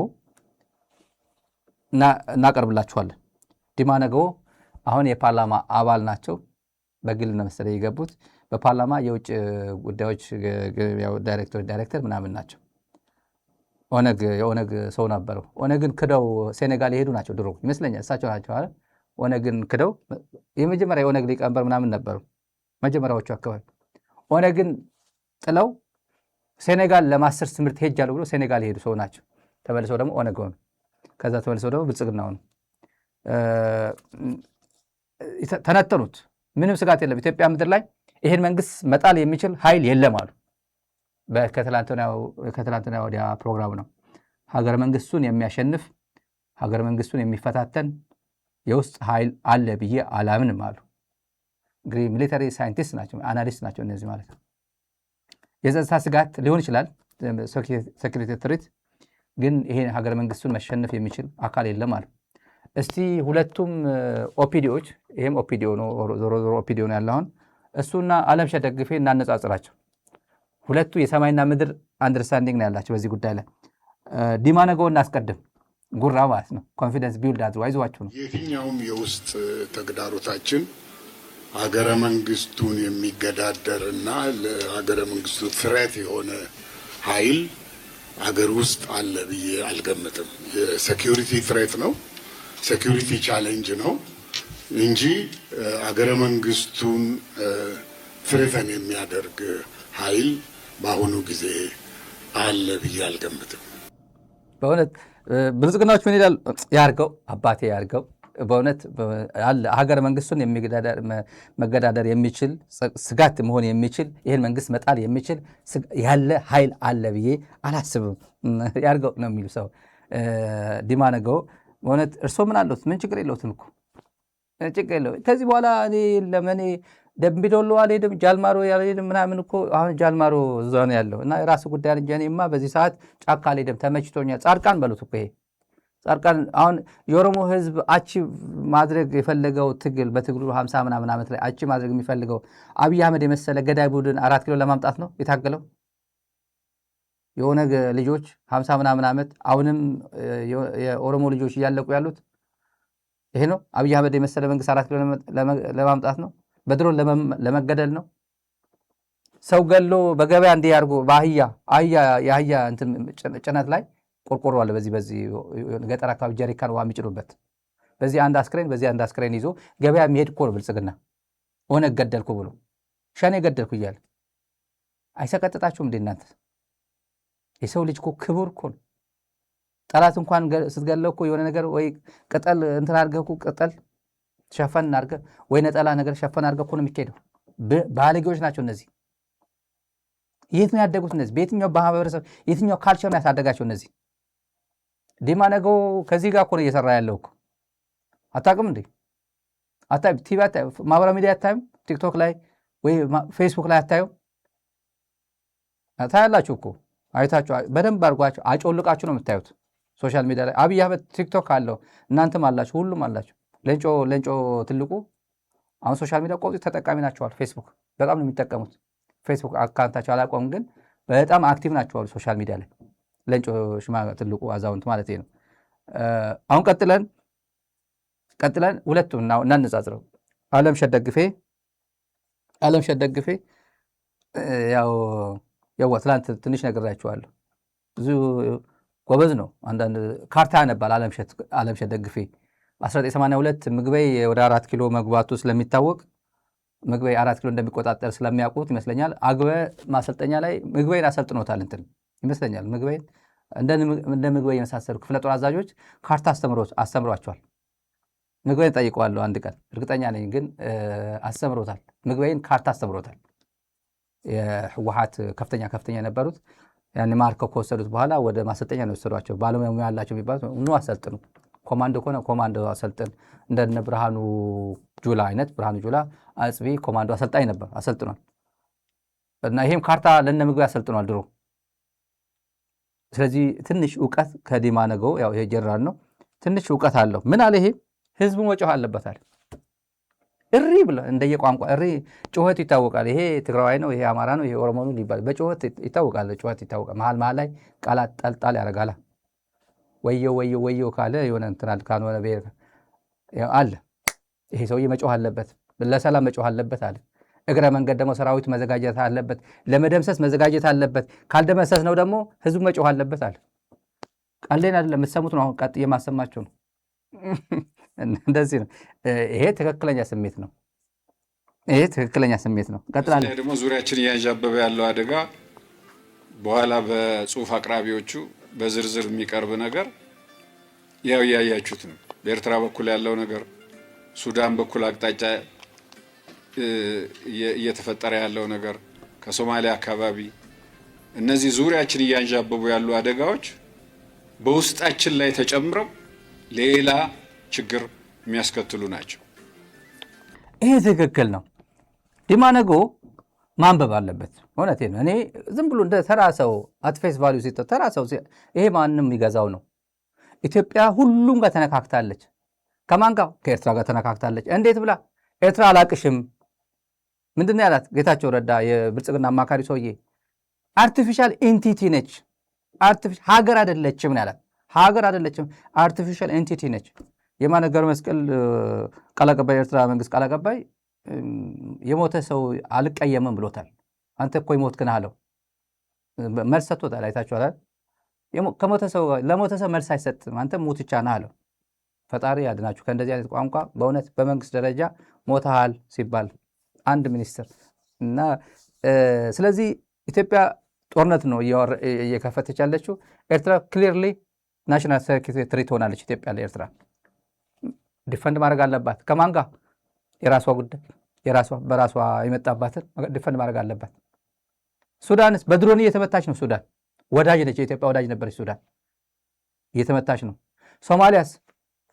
እናቀርብላችኋለን። ዲማ ነገዎ አሁን የፓርላማ አባል ናቸው። በግል ነው መሰለኝ የገቡት። በፓርላማ የውጭ ጉዳዮች ዳይሬክተር ምናምን ናቸው። የኦነግ ሰው ነበረው። ኦነግን ክደው ሴኔጋል የሄዱ ናቸው ድሮ ይመስለኛል። እሳቸው ናቸው አይደል? ኦነግን ክደው የመጀመሪያ የኦነግ ሊቀመንበር ምናምን ነበሩ መጀመሪያዎቹ አካባቢ። ኦነግን ጥለው ሴኔጋል ለማስተርስ ትምህርት ሄጃለሁ ብሎ ሴኔጋል የሄዱ ሰው ናቸው። ተመልሰው ደግሞ ኦነግ ሆኑ። ከዛ ተመልሰው ደግሞ ብልጽግና ሆኑ። ተነተኑት። ምንም ስጋት የለም ኢትዮጵያ ምድር ላይ ይሄን መንግስት መጣል የሚችል ኃይል የለም አሉ። ከትላንትና ወዲያ ፕሮግራም ነው። ሀገረ መንግስቱን የሚያሸንፍ ሀገረ መንግስቱን የሚፈታተን የውስጥ ኃይል አለ ብዬ አላምንም አሉ። እንግዲህ ሚሊታሪ ሳይንቲስት ናቸው፣ አናሊስት ናቸው እነዚህ ማለት ነው። የጸጥታ ስጋት ሊሆን ይችላል፣ ሴኩሪቲ ትሪት፣ ግን ይሄን ሀገረ መንግስቱን መሸነፍ የሚችል አካል የለም አሉ። እስቲ ሁለቱም ኦፒዲዎች፣ ይሄም ኦፒዲዮ ነው፣ ዞሮ ዞሮ ኦፒዲዮ ነው ያለው አሁን፣ እሱና አለምሸት ደግፌ እናነጻጽራቸው። ሁለቱ የሰማይና ምድር አንደርስታንዲንግ ነው ያላቸው በዚህ ጉዳይ ላይ። ዲማ ነገዎ እናስቀድም። ጉራ ማለት ነው። ኮንፊደንስ ቢልድ አድርጎ አይዟችሁ ነው። የትኛውም የውስጥ ተግዳሮታችን ሀገረ መንግስቱን የሚገዳደርና ለሀገረ መንግስቱ ፍሬት የሆነ ኃይል ሀገር ውስጥ አለ ብዬ አልገምትም። የሴኪዩሪቲ ፍሬት ነው፣ ሴኪዩሪቲ ቻሌንጅ ነው እንጂ ሀገረ መንግስቱን ፍሬተን የሚያደርግ ኃይል በአሁኑ ጊዜ አለ ብዬ አልገምትም። በእውነት ብልጽግናዎች ምን ይላል? ያርገው አባቴ ያርገው። በእውነት ሀገረ መንግስቱን መገዳደር የሚችል ስጋት መሆን የሚችል ይህን መንግስት መጣል የሚችል ያለ ኃይል አለ ብዬ አላስብም። ያርገው ነው የሚሉ ሰው ዲማ ነገዎ። በእውነት እርሶ ምን አለሁት? ምን ችግር የለውትም እኮ ችግር የለው። ከዚህ በኋላ እኔ ለምን ደምቢዶሎ አልሄድም ጃልማሮ ያልሄድም ምናምን እኮ አሁን ጃልማሮ እዛ ነው ያለው እና የራሱ ጉዳይ እንጂ እኔማ በዚህ ሰዓት ጫካ አልሄድም ተመችቶኛል። ጻድቃን በሉት እኮ ይሄ ጻድቃን። አሁን የኦሮሞ ህዝብ አቺቭ ማድረግ የፈለገው ትግል በትግሉ 50 ምናምን ዓመት ላይ አቺቭ ማድረግ የሚፈልገው አብይ አህመድ የመሰለ ገዳይ ቡድን 4 ኪሎ ለማምጣት ነው የታገለው። የኦነግ ልጆች 50 ምናምን ዓመት አሁንም የኦሮሞ ልጆች እያለቁ ያሉት ይሄ ነው። አብይ አህመድ የመሰለ መንግስት 4 ኪሎ ለማምጣት ነው። በድሮን ለመገደል ነው። ሰው ገሎ በገበያ እንዲህ ያርጎ የአህያ እንትን ጭነት ላይ ቆርቆሮ አለ። በዚህ ገጠር አካባቢ ጀሪካን ውሃ የሚጭኑበት በዚህ አንድ አስክሬን ይዞ ገበያ የሚሄድ እኮ ነው ብልጽግና። ኦነግ ገደልኩ ብሎ ሸኔ ገደልኩ እያለ አይሰቀጥጣችሁም እንዴ እናንተ? የሰው ልጅ እኮ ክቡር እኮ ነው። ጠላት እንኳን ስትገለው እኮ የሆነ ነገር ወይ ቅጠል እንትን አድርገህ እኮ ቅጠል ሸፈን አድርገህ ወይ ነጠላ ነገር ሸፈን አድርገህ እኮ ነው የሚካሄደው። ባለጌዎች ናቸው እነዚህ። የት ነው ያደጉት እነዚህ? በየትኛው ማህበረሰብ የትኛው ካልቸር ነው ያሳደጋቸው እነዚህ? ዲማ ነገዎ ከዚህ ጋር እኮ ነው እየሰራ ያለው እኮ። አታውቅም እንዴ? አታይም? ቲቪ አታይም? ማህበራዊ ሚዲያ አታይም? ቲክቶክ ላይ ወይ ፌስቡክ ላይ አታዩም? ታያላችሁ እኮ። አይታችሁ በደንብ አድርጓችሁ አጮልቃችሁ ነው የምታዩት ሶሻል ሚዲያ ላይ። አብይ አህመድ ቲክቶክ አለው፣ እናንተም አላችሁ፣ ሁሉም አላችሁ። ሌንጮ ትልቁ አሁን ሶሻል ሚዲያ ቆጥ ተጠቃሚ ናቸዋል። ፌስቡክ በጣም ነው የሚጠቀሙት። ፌስቡክ አካውንታቸው አላቆም፣ ግን በጣም አክቲቭ ናቸዋል ሶሻል ሚዲያ ላይ። ሌንጮ ትልቁ አዛውንት ማለት ነው። አሁን ቀጥለን ሁለቱም እናነጻጽረው። አለምሸት ደግፌ ያው ትላንት ትንሽ ነግሬያችኋለሁ። ብዙ ጎበዝ ነው። አንዳንድ ካርታ ያነባል አለምሸት ደግፌ 1982 ምግበይ ወደ 4 ኪሎ መግባቱ ስለሚታወቅ ምግበይ 4 ኪሎ እንደሚቆጣጠር ስለሚያውቁት ይመስለኛል አግበ ማሰልጠኛ ላይ ምግበይን አሰልጥኖታል እንትን ይመስለኛል። ምግበይን እንደ ምግበይ የመሳሰሉ ክፍለ ጦር አዛዦች ካርታ አስተምሯቸዋል። ምግበይን ጠይቀዋለሁ አንድ ቀን እርግጠኛ ነኝ፣ ግን አስተምሮታል። ምግበይን ካርታ አስተምሮታል። የህወሓት ከፍተኛ የነበሩት ያን ማርከው ከወሰዱት በኋላ ወደ ማሰልጠኛ ነው የወሰዷቸው። ባለሙያ ያላቸው የሚባሉት ኑ አሰልጥኑ ኮማንዶ ከሆነ ኮማንዶ አሰልጥን። እንደነ ብርሃኑ ጁላ አይነት ብርሃኑ ጁላ አጽቢ ኮማንዶ አሰልጣኝ ነበር፣ አሰልጥኗል። እና ይሄም ካርታ ለነምግብ አሰልጥኗል ድሮ። ስለዚህ ትንሽ ዕውቀት ከዲማ ነገው ያው ይሄ ጀነራል ነው፣ ትንሽ ዕውቀት አለው። ምን አለ ይሄ ህዝቡ መጮህ አለበታል። እሪ ብለ እንደየቋንቋ እሪ ጩኸት ይታወቃል። ይሄ ትግራዋይ ነው፣ ይሄ አማራ ነው፣ ይሄ ኦሮሞ ነው ሊባል በጩኸት ይታወቃል። ጩኸት ይታወቃል። መሃል ላይ ቃላት ጠልጣል ያደርጋል። ወዮ ወዮ ወዮ ካለ የሆነ እንትናል ካልሆነ ብሔር አለ። ይሄ ሰውዬ መጮህ አለበት፣ ለሰላም መጮህ አለበት አለ። እግረ መንገድ ደግሞ ሰራዊት መዘጋጀት አለበት፣ ለመደምሰስ መዘጋጀት አለበት። ካልደመሰስ ነው ደግሞ ህዝቡ መጮህ አለበት አለ። ቃሌን አይደለም የምትሰሙት ነው። አሁን ቀጥዬ የማሰማችሁ ነው። እንደዚህ ነው። ይሄ ትክክለኛ ስሜት ነው። ይሄ ትክክለኛ ስሜት ነው። ቀጥላለሁ። ደግሞ ዙሪያችን እያንዣበበ ያለው አደጋ በኋላ በጽሁፍ አቅራቢዎቹ በዝርዝር የሚቀርብ ነገር ያው እያያችሁት ነው። በኤርትራ በኩል ያለው ነገር፣ ሱዳን በኩል አቅጣጫ እየተፈጠረ ያለው ነገር፣ ከሶማሊያ አካባቢ እነዚህ ዙሪያችን እያንዣበቡ ያሉ አደጋዎች በውስጣችን ላይ ተጨምረው ሌላ ችግር የሚያስከትሉ ናቸው። ይሄ ትክክል ነው። ዲማ ነጎ ማንበብ አለበት። እውነቴን ነው። እኔ ዝም ብሎ እንደ ተራ ሰው አትፌስ ቫልዩ ሲጠ ተራ ሰው ይሄ ማንም የሚገዛው ነው። ኢትዮጵያ ሁሉም ጋር ተነካክታለች። ከማን ጋር? ከኤርትራ ጋር ተነካክታለች። እንዴት ብላ? ኤርትራ አላቅሽም ምንድን ነው ያላት ጌታቸው ረዳ የብልጽግና አማካሪ ሰውዬ። አርቲፊሻል ኤንቲቲ ነች፣ ሀገር አይደለችም ነው ያላት። ሀገር አይደለችም፣ አርቲፊሻል ኤንቲቲ ነች። የማነ ገብረ መስቀል ቃል አቀባይ፣ ኤርትራ መንግስት ቃል አቀባይ የሞተ ሰው አልቀየምም ብሎታል። አንተ እኮ የሞትክ ነህ አለው። መልስ ሰጥቶታል። አይታችኋል። ለሞተ ሰው መልስ አይሰጥም፣ አንተ ሙትቻ ነህ አለው። ፈጣሪ ያድናችሁ ከእንደዚህ አይነት ቋንቋ። በእውነት በመንግስት ደረጃ ሞተሃል ሲባል አንድ ሚኒስትር እና ስለዚህ ኢትዮጵያ ጦርነት ነው እየከፈተች ያለችው። ኤርትራ ክሊርሊ ናሽናል ሴኩሪቲ ትሆናለች። ኢትዮጵያ ለኤርትራ ዲፈንድ ማድረግ አለባት። ከማን ጋር? የራሷ ጉዳይ በራሷ የመጣባትን ዲፈንድ ማድረግ አለባት። ሱዳንስ በድሮን እየተመታች ነው። ሱዳን ወዳጅ ነች፣ የኢትዮጵያ ወዳጅ ነበረች። ሱዳን እየተመታች ነው። ሶማሊያስ?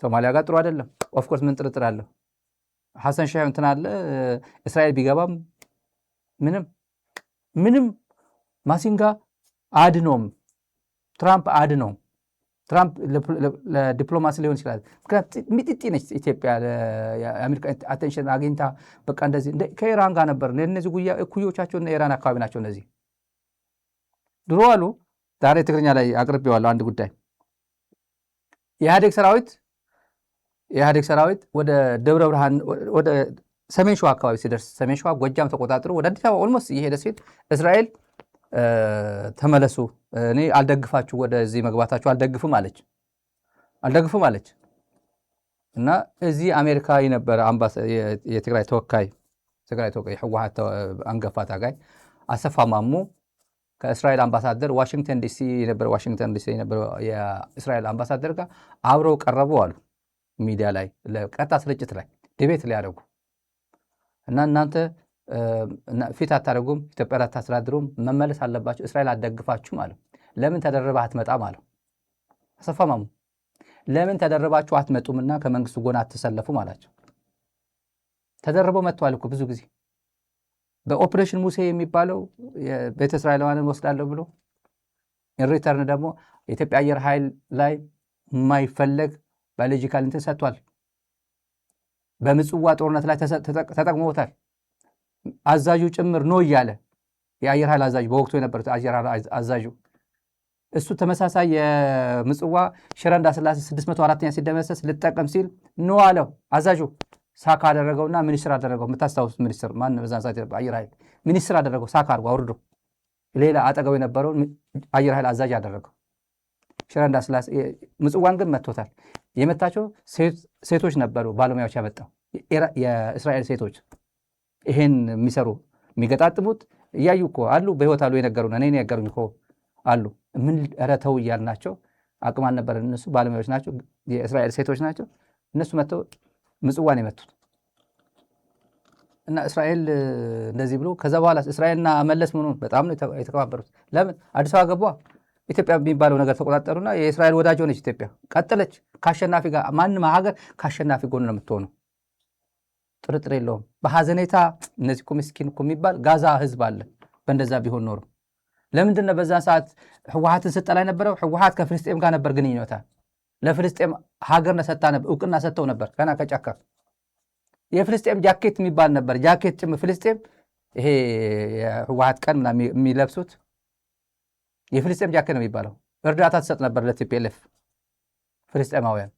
ሶማሊያ ጋር ጥሩ አይደለም። ኦፍኮርስ ምን ጥርጥር አለው? ሐሰን ሻህ እንትን አለ። እስራኤል ቢገባም ምንም ማሲንጋ አድኖም ትራምፕ አድኖም ትራምፕ ለዲፕሎማሲ ሊሆን ይችላል። ምክንያቱም ሚጢጢ ነች ኢትዮጵያ። የአሜሪካ አቴንሽን አግኝታ በቃ እንደዚህ ከኢራን ጋር ነበር። እነዚህ እኩዮቻቸውና ኢራን አካባቢ ናቸው። እነዚህ ድሮ አሉ። ዛሬ ትግርኛ ላይ አቅርቤዋለሁ አንድ ጉዳይ። የኢህአዴግ ሰራዊት ወደ ደብረ ብርሃን ወደ ሰሜን ሸዋ አካባቢ ሲደርስ፣ ሰሜን ሸዋ ጎጃም ተቆጣጥሮ ወደ አዲስ አበባ ኦልሞስት እየሄደ ሲል እስራኤል ተመለሱ፣ እኔ አልደግፋችሁ፣ ወደዚህ መግባታችሁ አልደግፍም አለች እና እዚህ አሜሪካ የነበረ የትግራይ ተወካይ ህወሓት አንገፋ ታጋይ አሰፋ ማሙ ከእስራኤል አምባሳደር ዋሽንግተን ዲሲ የነበረ የእስራኤል አምባሳደር ጋር አብረው ቀረቡ አሉ። ሚዲያ ላይ ለቀጥታ ስርጭት ላይ ዲቤት ሊያደርጉ እና እናንተ ፊት አታደርጉም፣ ኢትዮጵያ አታስተዳድሩም፣ መመለስ አለባቸው፣ እስራኤል አትደግፋችሁም አለው። ለምን ተደርባ አትመጣም አለው አሰፋ ማሙ። ለምን ተደርባችሁ አትመጡምና ከመንግስቱ ጎን አትሰለፉም አላቸው። ተደርበው መጥተዋል እኮ ብዙ ጊዜ። በኦፕሬሽን ሙሴ የሚባለው ቤተ እስራኤላውያንን ወስዳለሁ ብሎ ኢንሪተርን ደግሞ የኢትዮጵያ አየር ኃይል ላይ የማይፈለግ ባዮሎጂካል እንትን ሰጥቷል። በምጽዋ ጦርነት ላይ ተጠቅመውታል። አዛዡ ጭምር ነው እያለ የአየር ኃይል አዛዥ በወቅቱ የነበሩት አየር ኃይል አዛዡ እሱ ተመሳሳይ የምጽዋ ሽረ እንዳስላሴ 604ኛ ሲደመሰስ ልጠቀም ሲል ነው አለው አዛዡ። ሳካ አደረገውና ሚኒስትር አደረገው። የምታስታውሱት ሚኒስትር ማን? በዛን ሰዓት አየር ኃይል ሚኒስትር አደረገው። ሳካ አድርጎ አውርዶ ሌላ አጠገው የነበረውን አየር ኃይል አዛዥ አደረገው። ሽረ እንዳስላሴ ምጽዋን ግን መጥቶታል። የመታቸው ሴቶች ነበሩ፣ ባለሙያዎች ያመጣው የእስራኤል ሴቶች ይሄን የሚሰሩ የሚገጣጥሙት እያዩ እኮ አሉ፣ በህይወት አሉ። የነገሩን እኔ የነገሩኝ እኮ አሉ። ምን ኧረ ተው እያልናቸው አቅም አልነበረን። እነሱ ባለሙያዎች ናቸው፣ የእስራኤል ሴቶች ናቸው። እነሱ መጥተው ምጽዋን የመቱት እና እስራኤል እንደዚህ ብሎ ከዛ በኋላ እስራኤልና መለስ ምኑን በጣም ነው የተከባበሩት። ለምን አዲስ አበባ ገቧ። ኢትዮጵያ የሚባለው ነገር ተቆጣጠሩና የእስራኤል ወዳጅ ሆነች ኢትዮጵያ። ቀጠለች ከአሸናፊ ጋር። ማንም ሀገር ከአሸናፊ ጎን ነው የምትሆነው፣ ጥርጥር የለውም። በሐዘኔታ እነዚህ እኮ ምስኪን እኮ የሚባል ጋዛ ህዝብ አለ። በእንደዛ ቢሆን ኖሮ ለምንድን ነው በዛን ሰዓት ህወሓትን ስጠላ የነበረው? ህወሓት ከፍልስጤም ጋር ነበር ግንኙነታ። ለፍልስጤም ሀገር ሰጥታ ነበር፣ እውቅና ሰጥተው ነበር ገና ከጫካ። የፍልስጤም ጃኬት የሚባል ነበር። ጃኬት ጭም ፍልስጤም ይሄ የህወሓት ቀን ምናምን የሚለብሱት የፍልስጤም ጃኬት ነው የሚባለው። እርዳታ ትሰጥ ነበር ለቲፒኤልኤፍ። ፍልስጤማውያን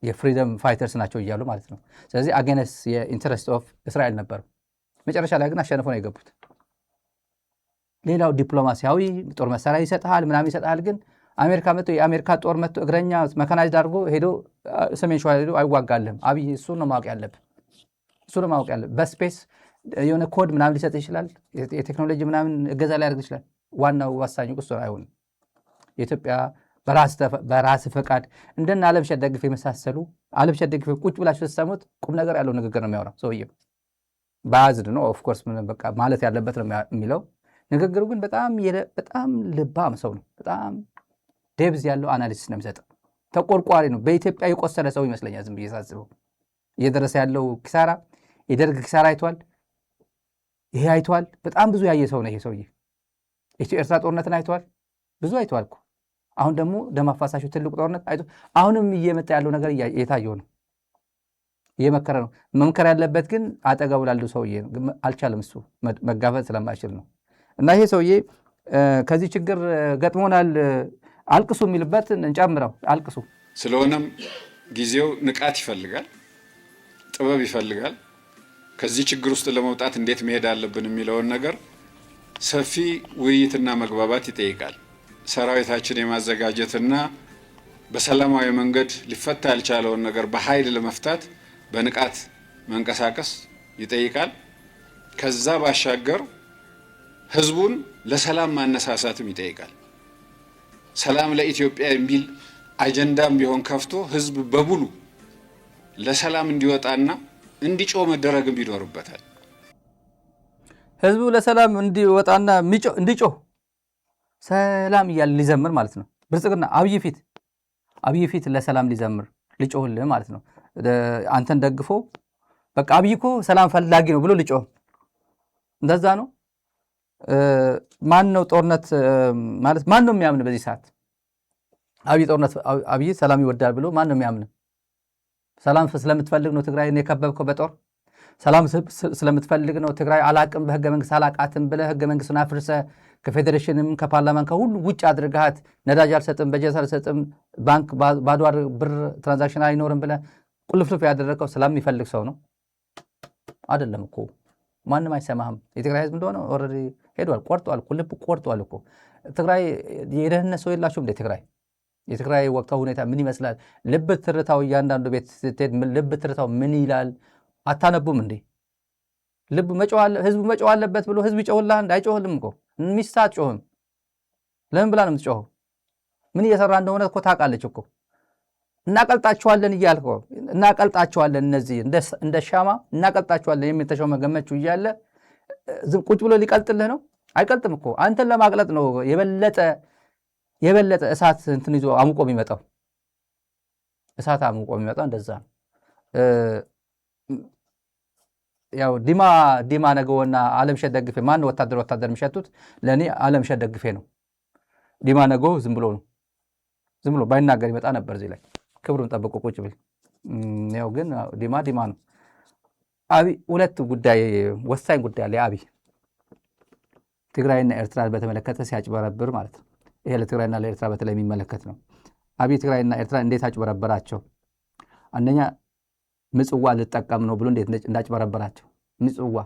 የፍሪደም ፋይተርስ ናቸው እያሉ ማለት ነው። ስለዚህ አገነስ የኢንተረስት ኦፍ እስራኤል ነበሩ። መጨረሻ ላይ ግን አሸንፎ ነው የገቡት። ሌላው ዲፕሎማሲያዊ ጦር መሳሪያ ይሰጥሃል ምናምን ይሰጥሃል። ግን አሜሪካ መጥቶ የአሜሪካ ጦር መጥቶ እግረኛ መካናይዝድ አድርጎ ሄዶ ሰሜን ሸዋ ሄዶ አይዋጋልህም። አብይ እሱ ነው ማወቅ ያለብህ። እሱ ነው ማወቅ ያለብህ። በስፔስ የሆነ ኮድ ምናምን ሊሰጥ ይችላል። የቴክኖሎጂ ምናምን እገዛ ሊያደርግ ይችላል። ዋናው ወሳኙ እሱ አይሆንም። የኢትዮጵያ በራስ ፈቃድ እንደና አለምሸት ደግፌ የመሳሰሉ አለምሸት ደግፌ ቁጭ ብላችሁ ስትሰሙት ቁም ነገር ያለው ንግግር ነው የሚያወራው ሰውዬው። ባዝድ ነው ኦፍ ኮርስ በቃ ማለት ያለበት ነው የሚለው። ንግግሩ ግን በጣም ልባም ሰው ነው። በጣም ዴብዝ ያለው አናሊሲስ ነው የሚሰጠው። ተቆርቋሪ ነው። በኢትዮጵያ የቆሰለ ሰው ይመስለኛል ዝም ብዬ ሳስበው። እየደረሰ ያለው ኪሳራ፣ የደርግ ኪሳራ አይቷል። ይሄ አይቷል። በጣም ብዙ ያየ ሰው ነው ይሄ ሰውዬ። ኢትዮ ኤርትራ ጦርነትን አይቷል። ብዙ አይቷል እኮ። አሁን ደግሞ ደም አፋሳሹ ትልቁ ጦርነት አይቶ አሁንም እየመጣ ያለው ነገር እየታየው ነው። እየመከረ ነው። መምከር ያለበት ግን አጠገቡ ላለው ሰውዬ ነው። አልቻለም። እሱ መጋፈጥ ስለማይችል ነው። እና ይሄ ሰውዬ ከዚህ ችግር ገጥሞናል አልቅሱ የሚልበት እንጨምረው። አልቅሱ። ስለሆነም ጊዜው ንቃት ይፈልጋል፣ ጥበብ ይፈልጋል። ከዚህ ችግር ውስጥ ለመውጣት እንዴት መሄድ አለብን የሚለውን ነገር ሰፊ ውይይትና መግባባት ይጠይቃል። ሰራዊታችን የማዘጋጀትና በሰላማዊ መንገድ ሊፈታ ያልቻለውን ነገር በኃይል ለመፍታት በንቃት መንቀሳቀስ ይጠይቃል። ከዛ ባሻገር ህዝቡን ለሰላም ማነሳሳትም ይጠይቃል። ሰላም ለኢትዮጵያ የሚል አጀንዳም ቢሆን ከፍቶ ህዝብ በሙሉ ለሰላም እንዲወጣና እንዲጮህ መደረግም ይኖርበታል። ህዝቡ ለሰላም እንዲወጣና እንዲጮህ ሰላም እያለ ሊዘምር ማለት ነው። ብልጽግና አብይ ፊት ለሰላም ሊዘምር ሊጮህልህ ማለት ነው። አንተን ደግፎ በቃ አብይ እኮ ሰላም ፈላጊ ነው ብሎ ሊጮህ እንደዛ ነው። ማን ነው ጦርነት ማለት ማን ነው የሚያምን በዚህ ሰዓት? አብይ ሰላም ይወዳል ብሎ ማን ነው የሚያምን? ሰላም ስለምትፈልግ ነው ትግራይን የከበብከው በጦር? ሰላም ስለምትፈልግ ነው ትግራይ አላቅም በህገ መንግስት አላቃትም ብለህ ህገ መንግስቱን አፍርሰህ ከፌዴሬሽንም ከፓርላማን ከሁሉ ውጭ አድርገሃት ነዳጅ አልሰጥም በጀት አልሰጥም ባንክ ባዶ ብር ትራንዛክሽን አይኖርም ብለህ ቁልፍልፍ ያደረገው ሰላም የሚፈልግ ሰው ነው አይደለም እኮ። ማንም አይሰማህም። የትግራይ ህዝብ እንደሆነ ኦልሬዲ ሄዷል፣ ቆርጧል፣ ልብ ቆርጧል እኮ። ትግራይ የደህንነት ሰው የላችሁም እንደ ትግራይ? የትግራይ ወቅታዊ ሁኔታ ምን ይመስላል? ልብ ትርታው እያንዳንዱ ቤት ስትሄድ ልብ ትርታው ምን ይላል? አታነቡም እንዴ? ህዝቡ መጮህ አለበት ብሎ ህዝብ ይጮህልሃል? አይጮህልም እኮ። ሚስት አትጮህም። ለምን ብላ ነው የምትጮኸው? ምን እየሰራ እንደሆነ እኮ ታውቃለች እኮ። እናቀልጣቸዋለን እያልከ እናቀልጣቸዋለን፣ እነዚህ እንደ ሻማ እናቀልጣቸዋለን የሚል ተሾመ ገመቹ እያለ ቁጭ ብሎ ሊቀልጥልህ ነው? አይቀልጥም እኮ። አንተን ለማቅለጥ ነው የበለጠ እሳት እንትን ይዞ አሙቆ የሚመጣው። እሳት አሙቆ የሚመጣው እንደዛ ነው። ያው ዲማ ነገውና አለምሸት ደግፌ ማን ወታደር የሚሸቱት? ለእኔ አለምሸት ደግፌ ነው። ዲማ ነገው ዝም ብሎ ባይናገር ይመጣ ነበር እዚህ ላይ ክብሩን ጠብቆ ቁጭ ብል። ያው ግን ዲማ ነው። አብይ ሁለት ወሳኝ ጉዳይ አለ። አብይ ትግራይና ኤርትራ በተመለከተ ሲያጭበረብር ማለት ነው። ይሄ ለትግራይና ለኤርትራ በተለይ የሚመለከት ነው። አብይ ትግራይና ኤርትራ እንዴት አጭበረበራቸው? አንደኛ ምጽዋ ልጠቀም ነው ብሎ እንዴት እንዳጭበረበራቸው ምጽዋ።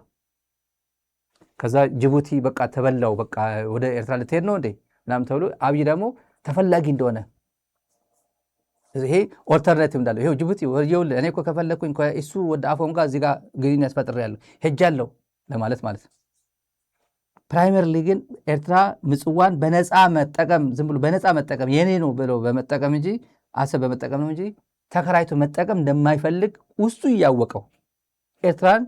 ከዛ ጅቡቲ በቃ ተበላው፣ በቃ ወደ ኤርትራ ልትሄድ ነው እንዴ ምናምን ተብሎ አብይ ደግሞ ተፈላጊ እንደሆነ ይሄ ኦልተርናቲቭ እንዳለው ይሄው ጅቡቲ ወርየውልህ እኔ እኮ ከፈለኩኝ እሱ ወደ አፎም ጋር እዚህ ጋር ግንኙነት ፈጥሬያለሁ ሄጃለሁ ለማለት ማለት ነው። ፕራይመሪሊ ግን ኤርትራ ምጽዋን በነፃ መጠቀም ዝም ብሎ በነፃ መጠቀም የኔ ነው ብለው በመጠቀም እንጂ አሰብ በመጠቀም ነው እንጂ ተከራይቶ መጠቀም እንደማይፈልግ ውስጡ እያወቀው ኤርትራን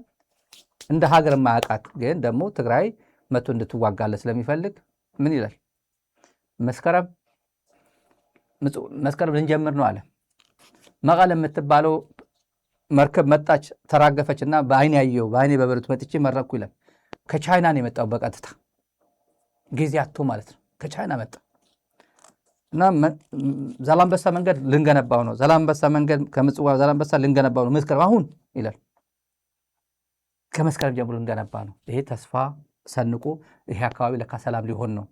እንደ ሀገር ማያውቃት ግን ደግሞ ትግራይ መቶ እንድትዋጋለ ስለሚፈልግ ምን ይላል? መስከረም ልንጀምር ነው አለ። መቀለ የምትባለው መርከብ መጣች ተራገፈችና በአይኔ በበረቱ መጥቼ መረኩ ይላል። ከቻይና ነው የመጣው በቀጥታ ጊዜ አጥቶ ማለት ነው። ከቻይና መጣ እና ዛላምበሳ መንገድ ልንገነባው ነው። ዛላምበሳ መንገድ ከምጽዋ ዛላምበሳ ልንገነባው ነው መስከረም አሁን ይላል። ከመስከረም ጀምሮ ልንገነባ ነው። ይሄ ተስፋ ሰንቆ ይሄ አካባቢ ለካ ሰላም ሊሆን ነው።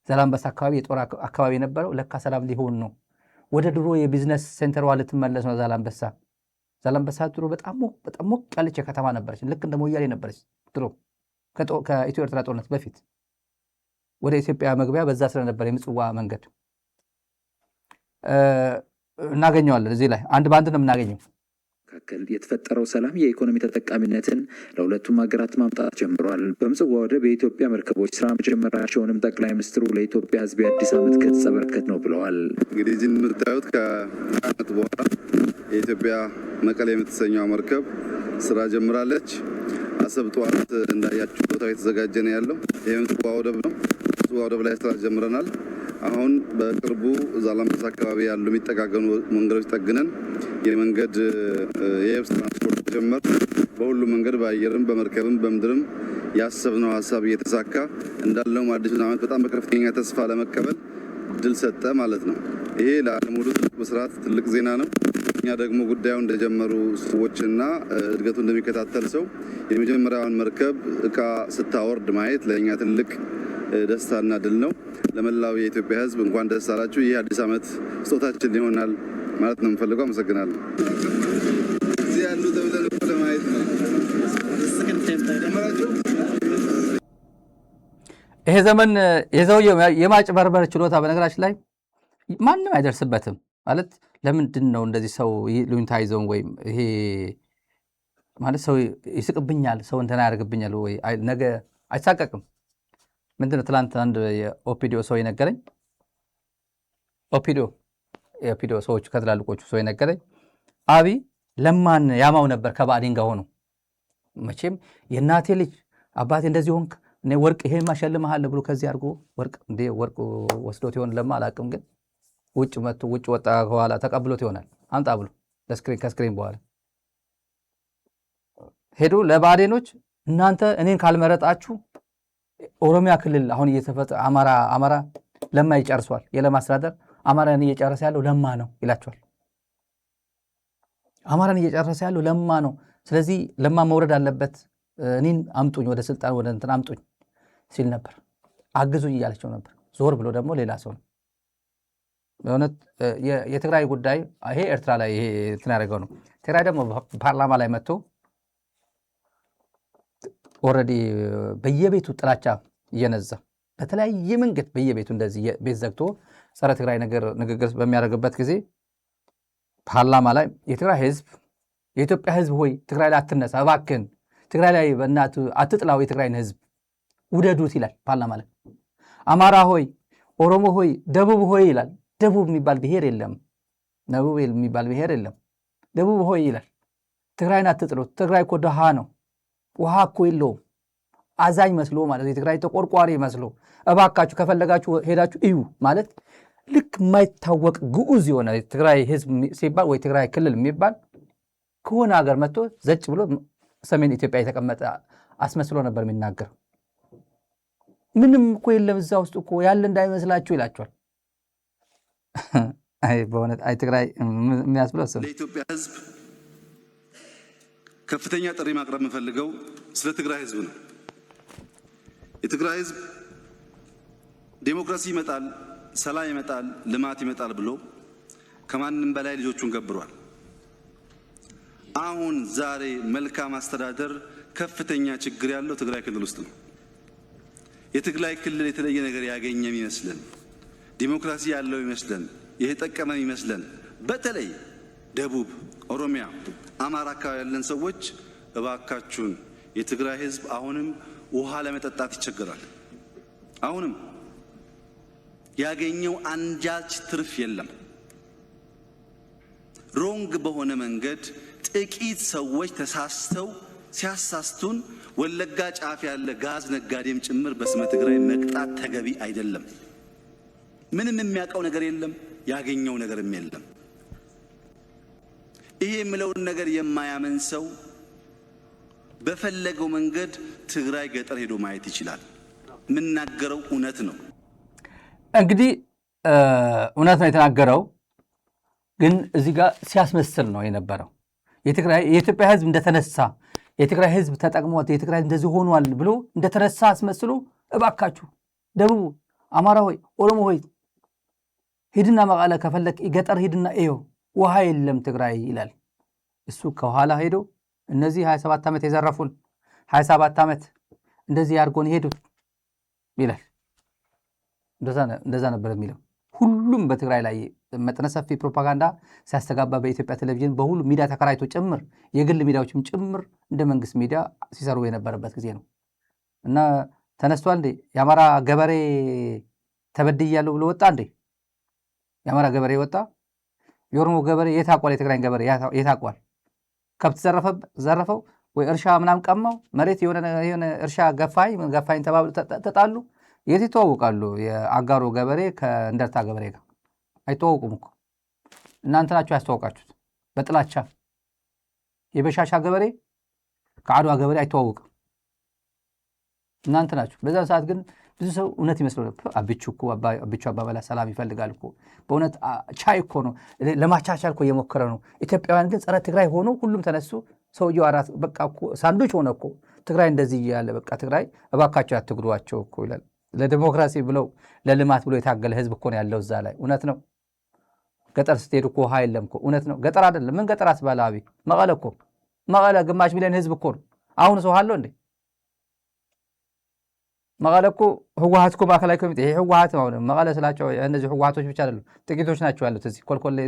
ዛላምበሳ አካባቢ የጦር አካባቢ የነበረው ለካ ሰላም ሊሆን ነው። ወደ ድሮ የቢዝነስ ሴንተር ልትመለስ ነው ዛላምበሳ። ዛላምበሳ ድሮ በጣም ሞቅ ያለች ከተማ ነበረች። ልክ እንደ ሞያሌ ነበረች ድሮ ከኢትዮ ኤርትራ ጦርነት በፊት ወደ ኢትዮጵያ መግቢያ በዛ ስለነበር የምጽዋ መንገድ እናገኘዋለን። እዚህ ላይ አንድ ባንድ ነው የምናገኘው። የተፈጠረው ሰላም የኢኮኖሚ ተጠቃሚነትን ለሁለቱም ሀገራት ማምጣት ጀምሯል። በምጽዋ ወደብ የኢትዮጵያ መርከቦች ስራ መጀመራቸውንም ጠቅላይ ሚኒስትሩ ለኢትዮጵያ ሕዝብ የአዲስ ዓመት ገጸ በረከት ነው ብለዋል። እንግዲህ እዚህ የምታዩት ከዓመት በኋላ የኢትዮጵያ መቀሌ የምትሰኘው መርከብ ስራ ጀምራለች። አሰብ ጠዋት እንዳያችሁ ቦታው የተዘጋጀ ነው ያለው። ይህ ምጽዋ ወደብ ነው። ምጽዋ ወደብ ላይ ስራ ጀምረናል። አሁን በቅርቡ ዛላምበሳ አካባቢ ያሉ የሚጠጋገኑ መንገዶች ጠግነን የመንገድ የየብስ ትራንስፖርት ጀመር። በሁሉም መንገድ በአየርም በመርከብም በምድርም ያሰብነው ሀሳብ እየተሳካ እንዳለውም አዲሱን ዓመት በጣም በከፍተኛ ተስፋ ለመቀበል ድል ሰጠ ማለት ነው። ይሄ ለዓለም ሁሉ ትልቅ ብስራት፣ ትልቅ ዜና ነው። እኛ ደግሞ ጉዳዩ እንደጀመሩ ሰዎችና እድገቱ እንደሚከታተል ሰው የመጀመሪያውን መርከብ እቃ ስታወርድ ማየት ለእኛ ትልቅ ደስታና ድል ነው። ለመላው የኢትዮጵያ ሕዝብ እንኳን ደስ አላችሁ። ይህ አዲስ ዓመት ስጦታችን ይሆናል ማለት ነው የምፈልገው። አመሰግናለሁ። እዚህ ያሉ ተብለን ለማየት ነው። ይሄ ዘመን የሰውየው የማጭበርበር ችሎታ በነገራችን ላይ ማንም አይደርስበትም። ማለት ለምንድን ነው እንደዚህ ሰው ሉኝታ ይዘውን ወይም ይሄ ማለት ሰው ይስቅብኛል፣ ሰው እንትና ያደርግብኛል ወይ ነገ አይሳቀቅም። ምንድነው ትላንት አንድ የኦፒዲዮ ሰው የነገረኝ የኦፒዲዮ ሰዎች ከትላልቆቹ ሰው የነገረኝ አብይ ለማን ያማው ነበር ከባዕዲን ጋር ሆኖ መቼም የእናቴ ልጅ አባቴ እንደዚህ ሆንክ እኔ ወርቅ ይሄን ማሸልምሃለሁ ብሎ ከዚህ አድርጎ ወርቅ ወስዶት ይሆን ለማ አላውቅም። ግን ውጭ ወጣ በኋላ ተቀብሎት ይሆናል አምጣ ብሎ ከስክሪን በኋላ ሄዶ ለባዕዴኖች እናንተ እኔን ካልመረጣችሁ ኦሮሚያ ክልል አሁን እየተፈጠ አማራ ለማ ይጨርሷል። የለማ አስተዳደር አማራን እየጨረሰ ያለው ለማ ነው ይላቸዋል። አማራን እየጨረሰ ያለው ለማ ነው። ስለዚህ ለማ መውረድ አለበት፣ እኔን አምጡኝ፣ ወደ ስልጣን ወደ እንትን አምጡኝ ሲል ነበር። አግዙኝ እያለቸው ነበር። ዞር ብሎ ደግሞ ሌላ ሰው ነው። በእውነት የትግራይ ጉዳይ ይሄ ኤርትራ ላይ ይሄ እንትን ያደረገው ነው። ትግራይ ደግሞ ፓርላማ ላይ መጥቶ ኦልሬዲ በየቤቱ ጥላቻ እየነዛ በተለያየ መንገድ በየቤቱ እንደዚህ ቤት ዘግቶ ጸረ ትግራይ ንግግር በሚያደርግበት ጊዜ ፓርላማ ላይ የትግራይ ህዝብ የኢትዮጵያ ህዝብ ሆይ ትግራይ ላይ አትነሳ እባክህን፣ ትግራይ ላይ በእናቱ አትጥላው፣ የትግራይን ህዝብ ውደዱት ይላል ፓርላማ ላይ። አማራ ሆይ፣ ኦሮሞ ሆይ፣ ደቡብ ሆይ ይላል። ደቡብ የሚባል ብሔር የለም፣ ደቡብ የሚባል ብሔር የለም። ደቡብ ሆይ ይላል። ትግራይን አትጥሉት፣ ትግራይ እኮ ድሃ ነው፣ ውሃ እኮ የለውም። አዛኝ መስሎ ማለት የትግራይ ተቆርቋሪ መስሎ እባካችሁ ከፈለጋችሁ ሄዳችሁ እዩ ማለት ልክ የማይታወቅ ግዑዝ የሆነ ትግራይ ህዝብ ሲባል ወይ ትግራይ ክልል የሚባል ከሆነ ሀገር መጥቶ ዘጭ ብሎ ሰሜን ኢትዮጵያ የተቀመጠ አስመስሎ ነበር የሚናገር። ምንም እኮ የለም እዛ ውስጥ እኮ ያለ እንዳይመስላችሁ ይላቸዋል። በእውነት ትግራይ የሚያስብለው ለኢትዮጵያ ህዝብ ከፍተኛ ጥሪ ማቅረብ የምፈልገው ስለ ትግራይ ህዝብ ነው። የትግራይ ህዝብ ዴሞክራሲ ይመጣል፣ ሰላም ይመጣል፣ ልማት ይመጣል ብሎ ከማንም በላይ ልጆቹን ገብሯል። አሁን ዛሬ መልካም አስተዳደር ከፍተኛ ችግር ያለው ትግራይ ክልል ውስጥ ነው። የትግራይ ክልል የተለየ ነገር ያገኘም ይመስለን፣ ዲሞክራሲ ያለው ይመስለን፣ የተጠቀመም ይመስለን። በተለይ ደቡብ፣ ኦሮሚያ፣ አማራ አካባቢ ያለን ሰዎች እባካችሁን የትግራይ ህዝብ አሁንም ውሃ ለመጠጣት ይቸገራል። አሁንም ያገኘው አንዳች ትርፍ የለም። ሮንግ በሆነ መንገድ ጥቂት ሰዎች ተሳስተው ሲያሳስቱን ወለጋ ጫፍ ያለ ጋዝ ነጋዴም ጭምር በስመ ትግራይ መቅጣት ተገቢ አይደለም። ምንም የሚያውቀው ነገር የለም፣ ያገኘው ነገርም የለም። ይሄ የምለውን ነገር የማያምን ሰው በፈለገው መንገድ ትግራይ ገጠር ሄዶ ማየት ይችላል። የምናገረው እውነት ነው። እንግዲህ እውነት ነው የተናገረው፣ ግን እዚህ ጋር ሲያስመስል ነው የነበረው። የኢትዮጵያ ሕዝብ እንደተነሳ የትግራይ ሕዝብ ተጠቅሞት የትግራይ እንደዚህ ሆኗል ብሎ እንደተነሳ አስመስሎ እባካችሁ ደቡብ አማራ ሆይ ኦሮሞ ሆይ ሂድና መቀለ ከፈለክ ገጠር ሂድና እዩ ውሃ የለም ትግራይ ይላል። እሱ ከኋላ ሄዶ እነዚህ 27 ዓመት የዘረፉን 27 ዓመት እንደዚህ ያርጎን ሄዱ ይላል። እንደዛ ነበር የሚለው። ሁሉም በትግራይ ላይ መጠነ ሰፊ ፕሮፓጋንዳ ሲያስተጋባ በኢትዮጵያ ቴሌቪዥን በሁሉ ሚዲያ ተከራይቶ ጭምር የግል ሚዲያዎችም ጭምር እንደ መንግስት ሚዲያ ሲሰሩ የነበረበት ጊዜ ነው። እና ተነስቷል እንዴ የአማራ ገበሬ ተበድያለሁ ብሎ ወጣ እንዴ? የአማራ ገበሬ ወጣ? የኦሮሞ ገበሬ የታቋል? የትግራይ ገበሬ የታቋል? ከብት ዘረፈው ወይ እርሻ ምናም ቀማው? መሬት የሆነ እርሻ ገፋኝ ተባብሎ ተጣሉ? የት ይተዋወቃሉ? የአጋሮ ገበሬ ከእንደርታ ገበሬ ጋር አይተዋወቁም እኮ። እናንተ ናችሁ ያስተዋወቃችሁት በጥላቻ። የበሻሻ ገበሬ ከአድዋ ገበሬ አይተዋወቅም፣ እናንተ ናችሁ። በዛ ሰዓት ግን ብዙ ሰው እውነት ይመስለው ነበር። አብቹ አባበላ ሰላም ይፈልጋል እኮ በእውነት ቻይ እኮ ነው፣ ለማቻቻል እኮ እየሞከረ ነው። ኢትዮጵያውያን ግን ጸረ ትግራይ ሆኖ ሁሉም ተነሱ። ሰውየው አራት በቃ እኮ ሳንዶች ሆነ እኮ ትግራይ እንደዚህ እያለ በቃ ትግራይ እባካቸው አትግዷቸው እኮ ይላል። ለዲሞክራሲ ብለው ለልማት ብሎ የታገለ ህዝብ እኮ ነው ያለው እዛ ላይ። እውነት ነው። ገጠር ስትሄዱ እኮ ውሃ የለም እኮ። እውነት ነው። ገጠር አይደለም ምን ገጠር አስባለ አቢ መቀለ እኮ መቀለ ግማሽ ሚሊዮን ህዝብ እኮ ነው። አሁን ሰው አለው እንዴ? መቀለ እኮ ህወሓት እኮ ማዕከላዊ ኮሚቴ ይሄ ህወሓት ነው። መቀለ ስላቸው እነዚህ ህወሓቶች ብቻ አይደሉም፣ ጥቂቶች ናቸው ያሉት እዚህ። ኮልኮሌ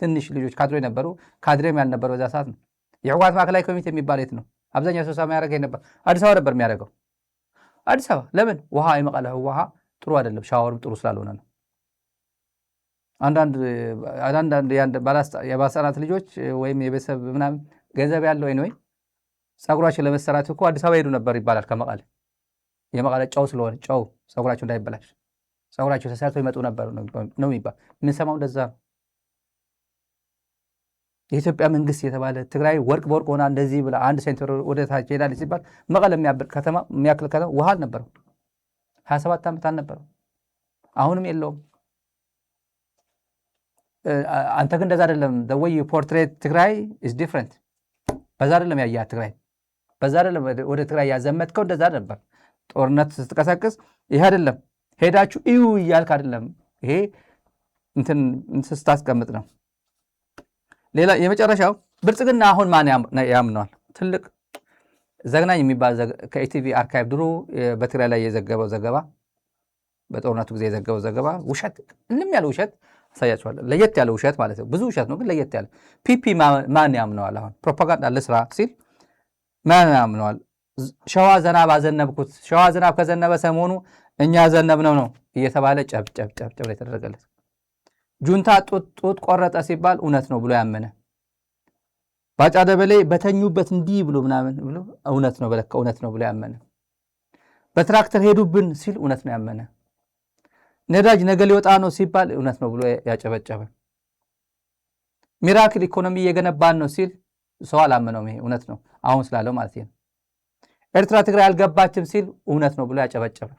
ትንሽ ልጆች ካድሬ ነበሩ፣ ካድሬም ያልነበረው በዛ ሰዓት ነው። የህወሓት ማዕከላዊ ኮሚቴ የሚባል የት ነው? አብዛኛው ሰው የሚያደርገው ነበር አዲስ አበባ ነበር የሚያደርገው። አዲስ አበባ ለምን? ውሃ የመቀለ ውሃ ጥሩ አይደለም፣ ሻወርም ጥሩ ስላልሆነ ነው። አንዳንድ የባሰናት ልጆች ወይም የቤተሰብ ምናምን ገንዘብ ያለው ወይ ጸጉራቸው ለመሰራት እኮ አዲስ አበባ ሄዱ ነበር ይባላል ከመቀለ። የመቀለ ጨው ስለሆነ ጨው ጸጉራቸው እንዳይበላሽ ጸጉራቸው ተሰርተው ይመጡ ነበር ነው የሚባል። የምንሰማው እንደዛ ነው። የኢትዮጵያ መንግስት የተባለ ትግራይ ወርቅ በወርቅ ሆና እንደዚህ ብላ 1 ሴንቲሜትር ወደ ታች ሄዳለች ሲባል መቀለ የሚያክል ከተማ ውሃ አልነበረው፣ 27 ዓመት አልነበረው። አሁንም የለውም። አንተ ግን እንደዛ አይደለም። the way you portray ትግራይ is different። በዛ አይደለም ያያ ትግራይ፣ በዛ አይደለም ወደ ትግራይ ያዘመትከው፣ እንደዛ ነበር። ጦርነት ስትቀሰቅስ ይሄ አይደለም ሄዳችሁ እዩ እያልክ አይደለም። ይሄ እንትን ስታስቀምጥ ነው። ሌላ የመጨረሻው ብልጽግና አሁን ማን ያምነዋል? ትልቅ ዘግናኝ የሚባል ከኢቲቪ አርካይቭ ድሮ በትግራይ ላይ የዘገበው ዘገባ፣ በጦርነቱ ጊዜ የዘገበው ዘገባ ውሸት፣ እልም ያለ ውሸት አሳያችኋለሁ። ለየት ያለ ውሸት ማለት ነው። ብዙ ውሸት ነው ግን ለየት ያለ። ፒፒ ማን ያምነዋል? አሁን ፕሮፓጋንዳ ለስራ ሲል ማን ያምነዋል? ሸዋ ዝናብ አዘነብኩት፣ ሸዋ ዝናብ ከዘነበ ሰሞኑ እኛ ዘነብነው ነው እየተባለ ጨብጨብ ላይ ተደረገለት። ጁንታ ጡት ቆረጠ ሲባል እውነት ነው ብሎ ያመነ። ባጫ ደበሌ በተኙበት እንዲህ ብሎ ምናምን ብሎ እውነት ነው በለካ እውነት ነው ብሎ ያመነ። በትራክተር ሄዱብን ሲል እውነት ነው ያመነ። ነዳጅ ነገ ሊወጣ ነው ሲባል እውነት ነው ብሎ ያጨበጨበ። ሚራክል ኢኮኖሚ እየገነባን ነው ሲል ሰው አላመነውም። ይሄ እውነት ነው አሁን ስላለው ማለት ነው። ኤርትራ ትግራይ አልገባችም ሲል እውነት ነው ብሎ ያጨበጨበ።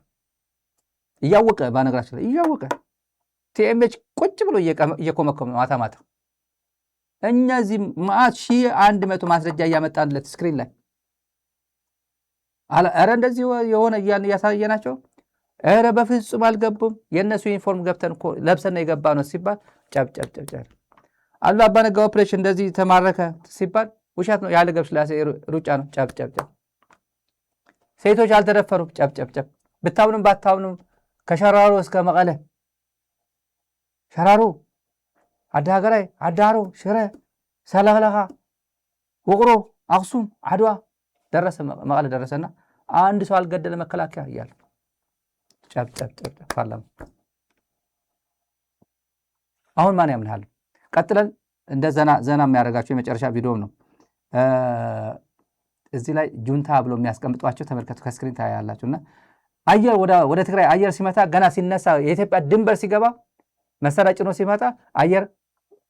እያወቀ ባነግራችን ላይ እያወቀ ቲኤምኤች ቁጭ ብሎ እየኮመኮመ ማታ ማታ እኛ እዚህ ማአት 1100 ማስረጃ እያመጣንለት ስክሪን ላይ ኧረ እንደዚህ የሆነ እያልን እያሳየናቸው ኧረ በፍጹም አልገቡም የእነሱ ዩኒፎርም ገብተን እኮ ለብሰን የገባ ነው ሲባል ጨብጨብ አሉ። አባነጋ ኦፕሬሽን እንደዚህ ተማረከ ሲባል ውሸት ነው ያለ ገብስ ላይ ሩጫ ነው ጨብጨብ። ሴቶች አልተደፈሩም ጨብጨብ። ብታምኑም ባታምኑም ከሸራሮ እስከ መቀለ ሸራሮ፣ አዳገራይ፣ አዳሮ፣ ሽረ፣ ሰለለኻ፣ ውቅሮ፣ አክሱም፣ አድዋ ደረሰ። መቀለ ደረሰና አንድ ሰው አልገደለ መከላከያ እያለ ጨብጨብ ፓርላማ። አሁን ማን ያምናል? ቀጥለን እንደ ዘና የሚያደርጋቸው የመጨረሻ ቪዲዮም ነው። እዚህ ላይ ጁንታ ብሎ የሚያስቀምጧቸው ተመልከቱ። ከስክሪን ታያላችሁና አየር ወደ ትግራይ አየር ሲመታ ገና ሲነሳ የኢትዮጵያ ድንበር ሲገባ መሳሪያ ጭኖ ሲመጣ አየር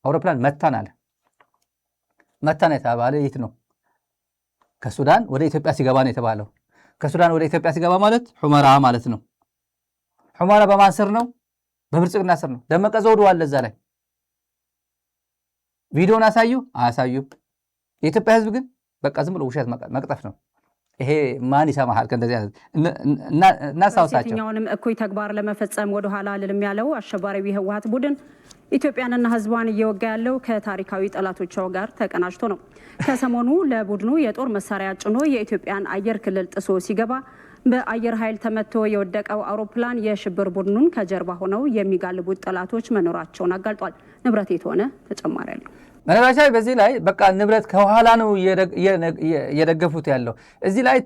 አውሮፕላን መታን አለ። መታን የተባለ የት ነው? ከሱዳን ወደ ኢትዮጵያ ሲገባ ነው የተባለው። ከሱዳን ወደ ኢትዮጵያ ሲገባ ማለት ሑመራ ማለት ነው። ሑመራ በማን ስር ነው? በብልጽግና ስር ነው። ደመቀ ዘውዱ አለ እዛ ላይ። ቪዲዮን አሳዩ አያሳዩም? የኢትዮጵያ ህዝብ ግን በቃ ዝም ብሎ ውሸት መቅጠፍ ነው። ይሄ ማን ይሰማሃል? ከእንደዚህ አይነት እናስታውሳቸው። የትኛውንም እኩይ ተግባር ለመፈጸም ወደ ኋላ አልልም ያለው አሸባሪው የህወሓት ቡድን ኢትዮጵያንና ህዝቧን እየወጋ ያለው ከታሪካዊ ጠላቶቿ ጋር ተቀናጅቶ ነው። ከሰሞኑ ለቡድኑ የጦር መሳሪያ ጭኖ የኢትዮጵያን አየር ክልል ጥሶ ሲገባ በአየር ኃይል ተመቶ የወደቀው አውሮፕላን የሽብር ቡድኑን ከጀርባ ሆነው የሚጋልቡት ጠላቶች መኖራቸውን አጋልጧል። ንብረት የተሆነ ተጨማሪ ያለው መነጋሻ በዚህ ላይ በቃ ንብረት ከኋላ ነው እየደገፉት ያለው። እዚህ ላይ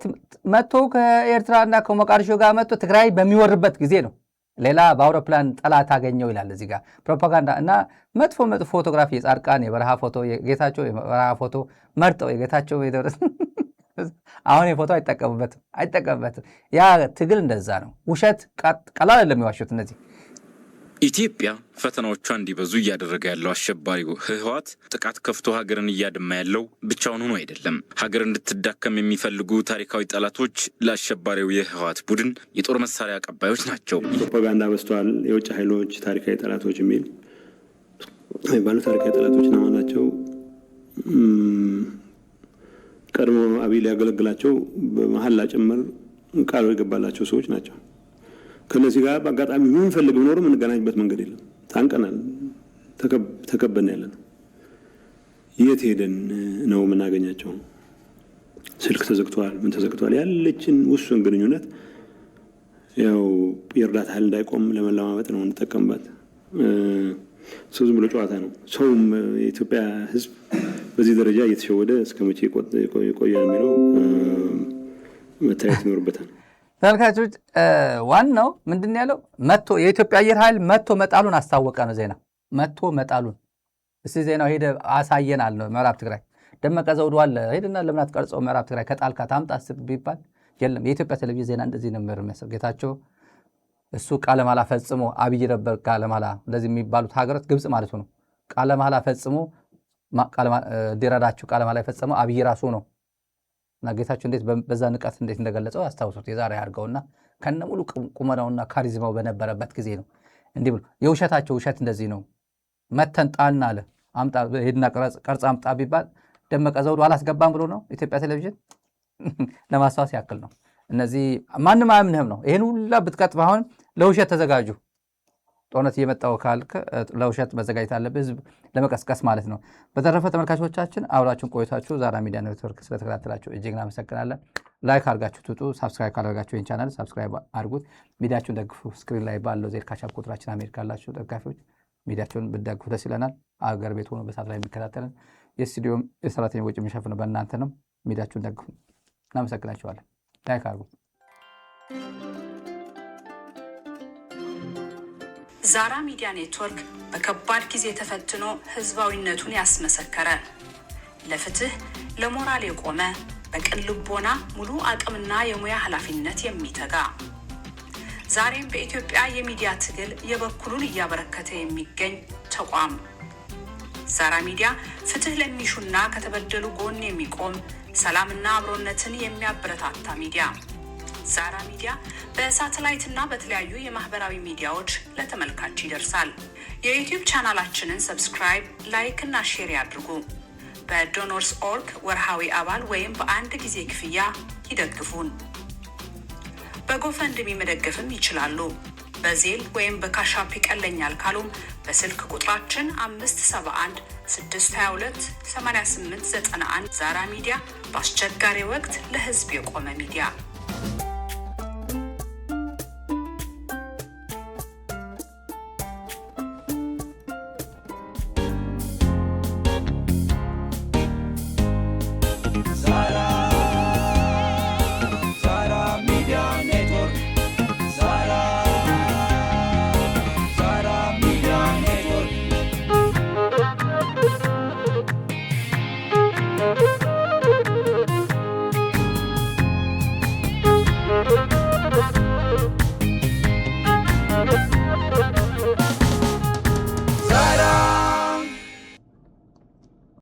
መጥቶ ከኤርትራና ከሞቃዲሾ ጋር መጥቶ ትግራይ በሚወርበት ጊዜ ነው ሌላ በአውሮፕላን ጠላት አገኘው ይላል። እዚህ ጋር ፕሮፓጋንዳ እና መጥፎ ፎቶግራፊ፣ የጻድቃን የበረሃ ፎቶ፣ የጌታቸው የበረሃ ፎቶ መርጠው የጌታቸው የደረስ አሁን የፎቶ አይጠቀምበትም። ያ ትግል እንደዛ ነው። ውሸት ቀላል አይደለም የሚዋሹት እነዚህ። ኢትዮጵያ ፈተናዎቿ እንዲበዙ እያደረገ ያለው አሸባሪው ህወሓት ጥቃት ከፍቶ ሀገርን እያደማ ያለው ብቻውን ሆኖ አይደለም። ሀገር እንድትዳከም የሚፈልጉ ታሪካዊ ጠላቶች ለአሸባሪው የህወሓት ቡድን የጦር መሳሪያ አቀባዮች ናቸው። ፕሮፓጋንዳ በዝተዋል። የውጭ ኃይሎች ታሪካዊ ጠላቶች የሚባሉ ታሪካዊ ጠላቶች ናቸው። ቀድሞ አብይ ሊያገለግላቸው በመሐላ ጭምር ቃል የገባላቸው ሰዎች ናቸው። ከነዚህ ጋር በአጋጣሚ የምንፈልግ ቢኖር የምንገናኝበት መንገድ የለም። ታንቀናል፣ ተከበን ያለን። የት ሄደን ነው የምናገኛቸው? ስልክ ተዘግቷል፣ ምን ተዘግቷል። ያለችን ውሱን ግንኙነት ያው የእርዳታ ኃይል እንዳይቆም ለመለማመጥ ነው እንጠቀምባት። ሰው ዝም ብሎ ጨዋታ ነው። ሰውም የኢትዮጵያ ህዝብ በዚህ ደረጃ እየተሸወደ እስከ መቼ ይቆያል የሚለው መታየት ይኖርበታል። ተመልካቾች ዋናው ምንድን ያለው መጥቶ የኢትዮጵያ አየር ኃይል መጥቶ መጣሉን አስታወቀ ነው ዜና። መጥቶ መጣሉን እስቲ ዜናው ሄደ አሳየናል ነው። ምዕራብ ትግራይ ደመቀ ዘውዱ አለ ሄድና ለምን አትቀርጸው? ምዕራብ ትግራይ ከጣልካ ታምጣ ቢባል የለም። የኢትዮጵያ ቴሌቪዥን ዜና እንደዚህ ነው የሚያሰው። ጌታቸው እሱ ቃለ መሃላ ፈጽሞ አብይ ነበር ቃለ መሃላ እንደዚህ የሚባሉት ሀገራት ግብጽ ማለት ነው። ቃለ መሃላ ፈጽሞ ዲራዳችሁ ቃለ መሃላ ፈጽሞ አብይ ራሱ ነው። እና ጌታቸው እንዴት በዛ ንቃት እንዴት እንደገለጸው አስታውሱት። የዛሬ አድርገውና ከነሙሉ ቁመናውና ካሪዝማው በነበረበት ጊዜ ነው እንዲህ ብሎ የውሸታቸው ውሸት እንደዚህ ነው። መተን ጣልን አለ አምጣ ሄድና ቀርጻ አምጣ ቢባል ደመቀ ዘውዱ አላስገባም ብሎ ነው ኢትዮጵያ ቴሌቪዥን። ለማስታወስ ያክል ነው። እነዚህ ማንም አያምንህም ነው። ይሄን ሁላ ብትቀጥፍ አሁን ለውሸት ተዘጋጁ። ጦርነት እየመጣው ካልክ ለውሸት መዘጋጀት አለብህ፣ ህዝብ ለመቀስቀስ ማለት ነው። በተረፈ ተመልካቾቻችን አብራችሁን ቆይታችሁ ዛራ ሚዲያ ኔትወርክ ስለተከታተላችሁ እጅግ እናመሰግናለን። ላይክ አድርጋችሁ ትጡ። ሳብስክራይብ ካደረጋችሁ ይህን ቻናል ሳብስክራይብ አድርጉት። ሚዲያችሁን ደግፉ። ስክሪን ላይ ባለው ዜድ ካሻፕ ቁጥራችን አሜሪካ ያላችሁ ደጋፊዎች ሚዲያችሁን ብትደግፉ ደስ ይለናል። አገር ቤት ሆኖ በሳት ላይ የሚከታተልን የስቱዲዮም የሰራተኛ ወጪ የሚሸፍነው በእናንተ ነው። ሚዲያችሁን ደግፉ። እናመሰግናችኋለን። ላይክ አድርጉ። ዛራ ሚዲያ ኔትወርክ በከባድ ጊዜ ተፈትኖ ህዝባዊነቱን ያስመሰከረ፣ ለፍትህ ለሞራል የቆመ፣ በቅን ልቦና ሙሉ አቅምና የሙያ ኃላፊነት የሚተጋ፣ ዛሬም በኢትዮጵያ የሚዲያ ትግል የበኩሉን እያበረከተ የሚገኝ ተቋም። ዛራ ሚዲያ ፍትህ ለሚሹና ከተበደሉ ጎን የሚቆም፣ ሰላምና አብሮነትን የሚያበረታታ ሚዲያ። ዛራ ሚዲያ በሳተላይትና በተለያዩ የማህበራዊ ሚዲያዎች ለተመልካች ይደርሳል። የዩቲዩብ ቻናላችንን ሰብስክራይብ፣ ላይክ እና ሼር ያድርጉ። በዶኖርስ ኦርግ ወርሃዊ አባል ወይም በአንድ ጊዜ ክፍያ ይደግፉን። በጎፈንድሚ መደገፍም ይችላሉ። በዜል ወይም በካሻፕ ይቀለኛል ካሉም በስልክ ቁጥራችን 571 622 8891። ዛራ ሚዲያ በአስቸጋሪ ወቅት ለህዝብ የቆመ ሚዲያ።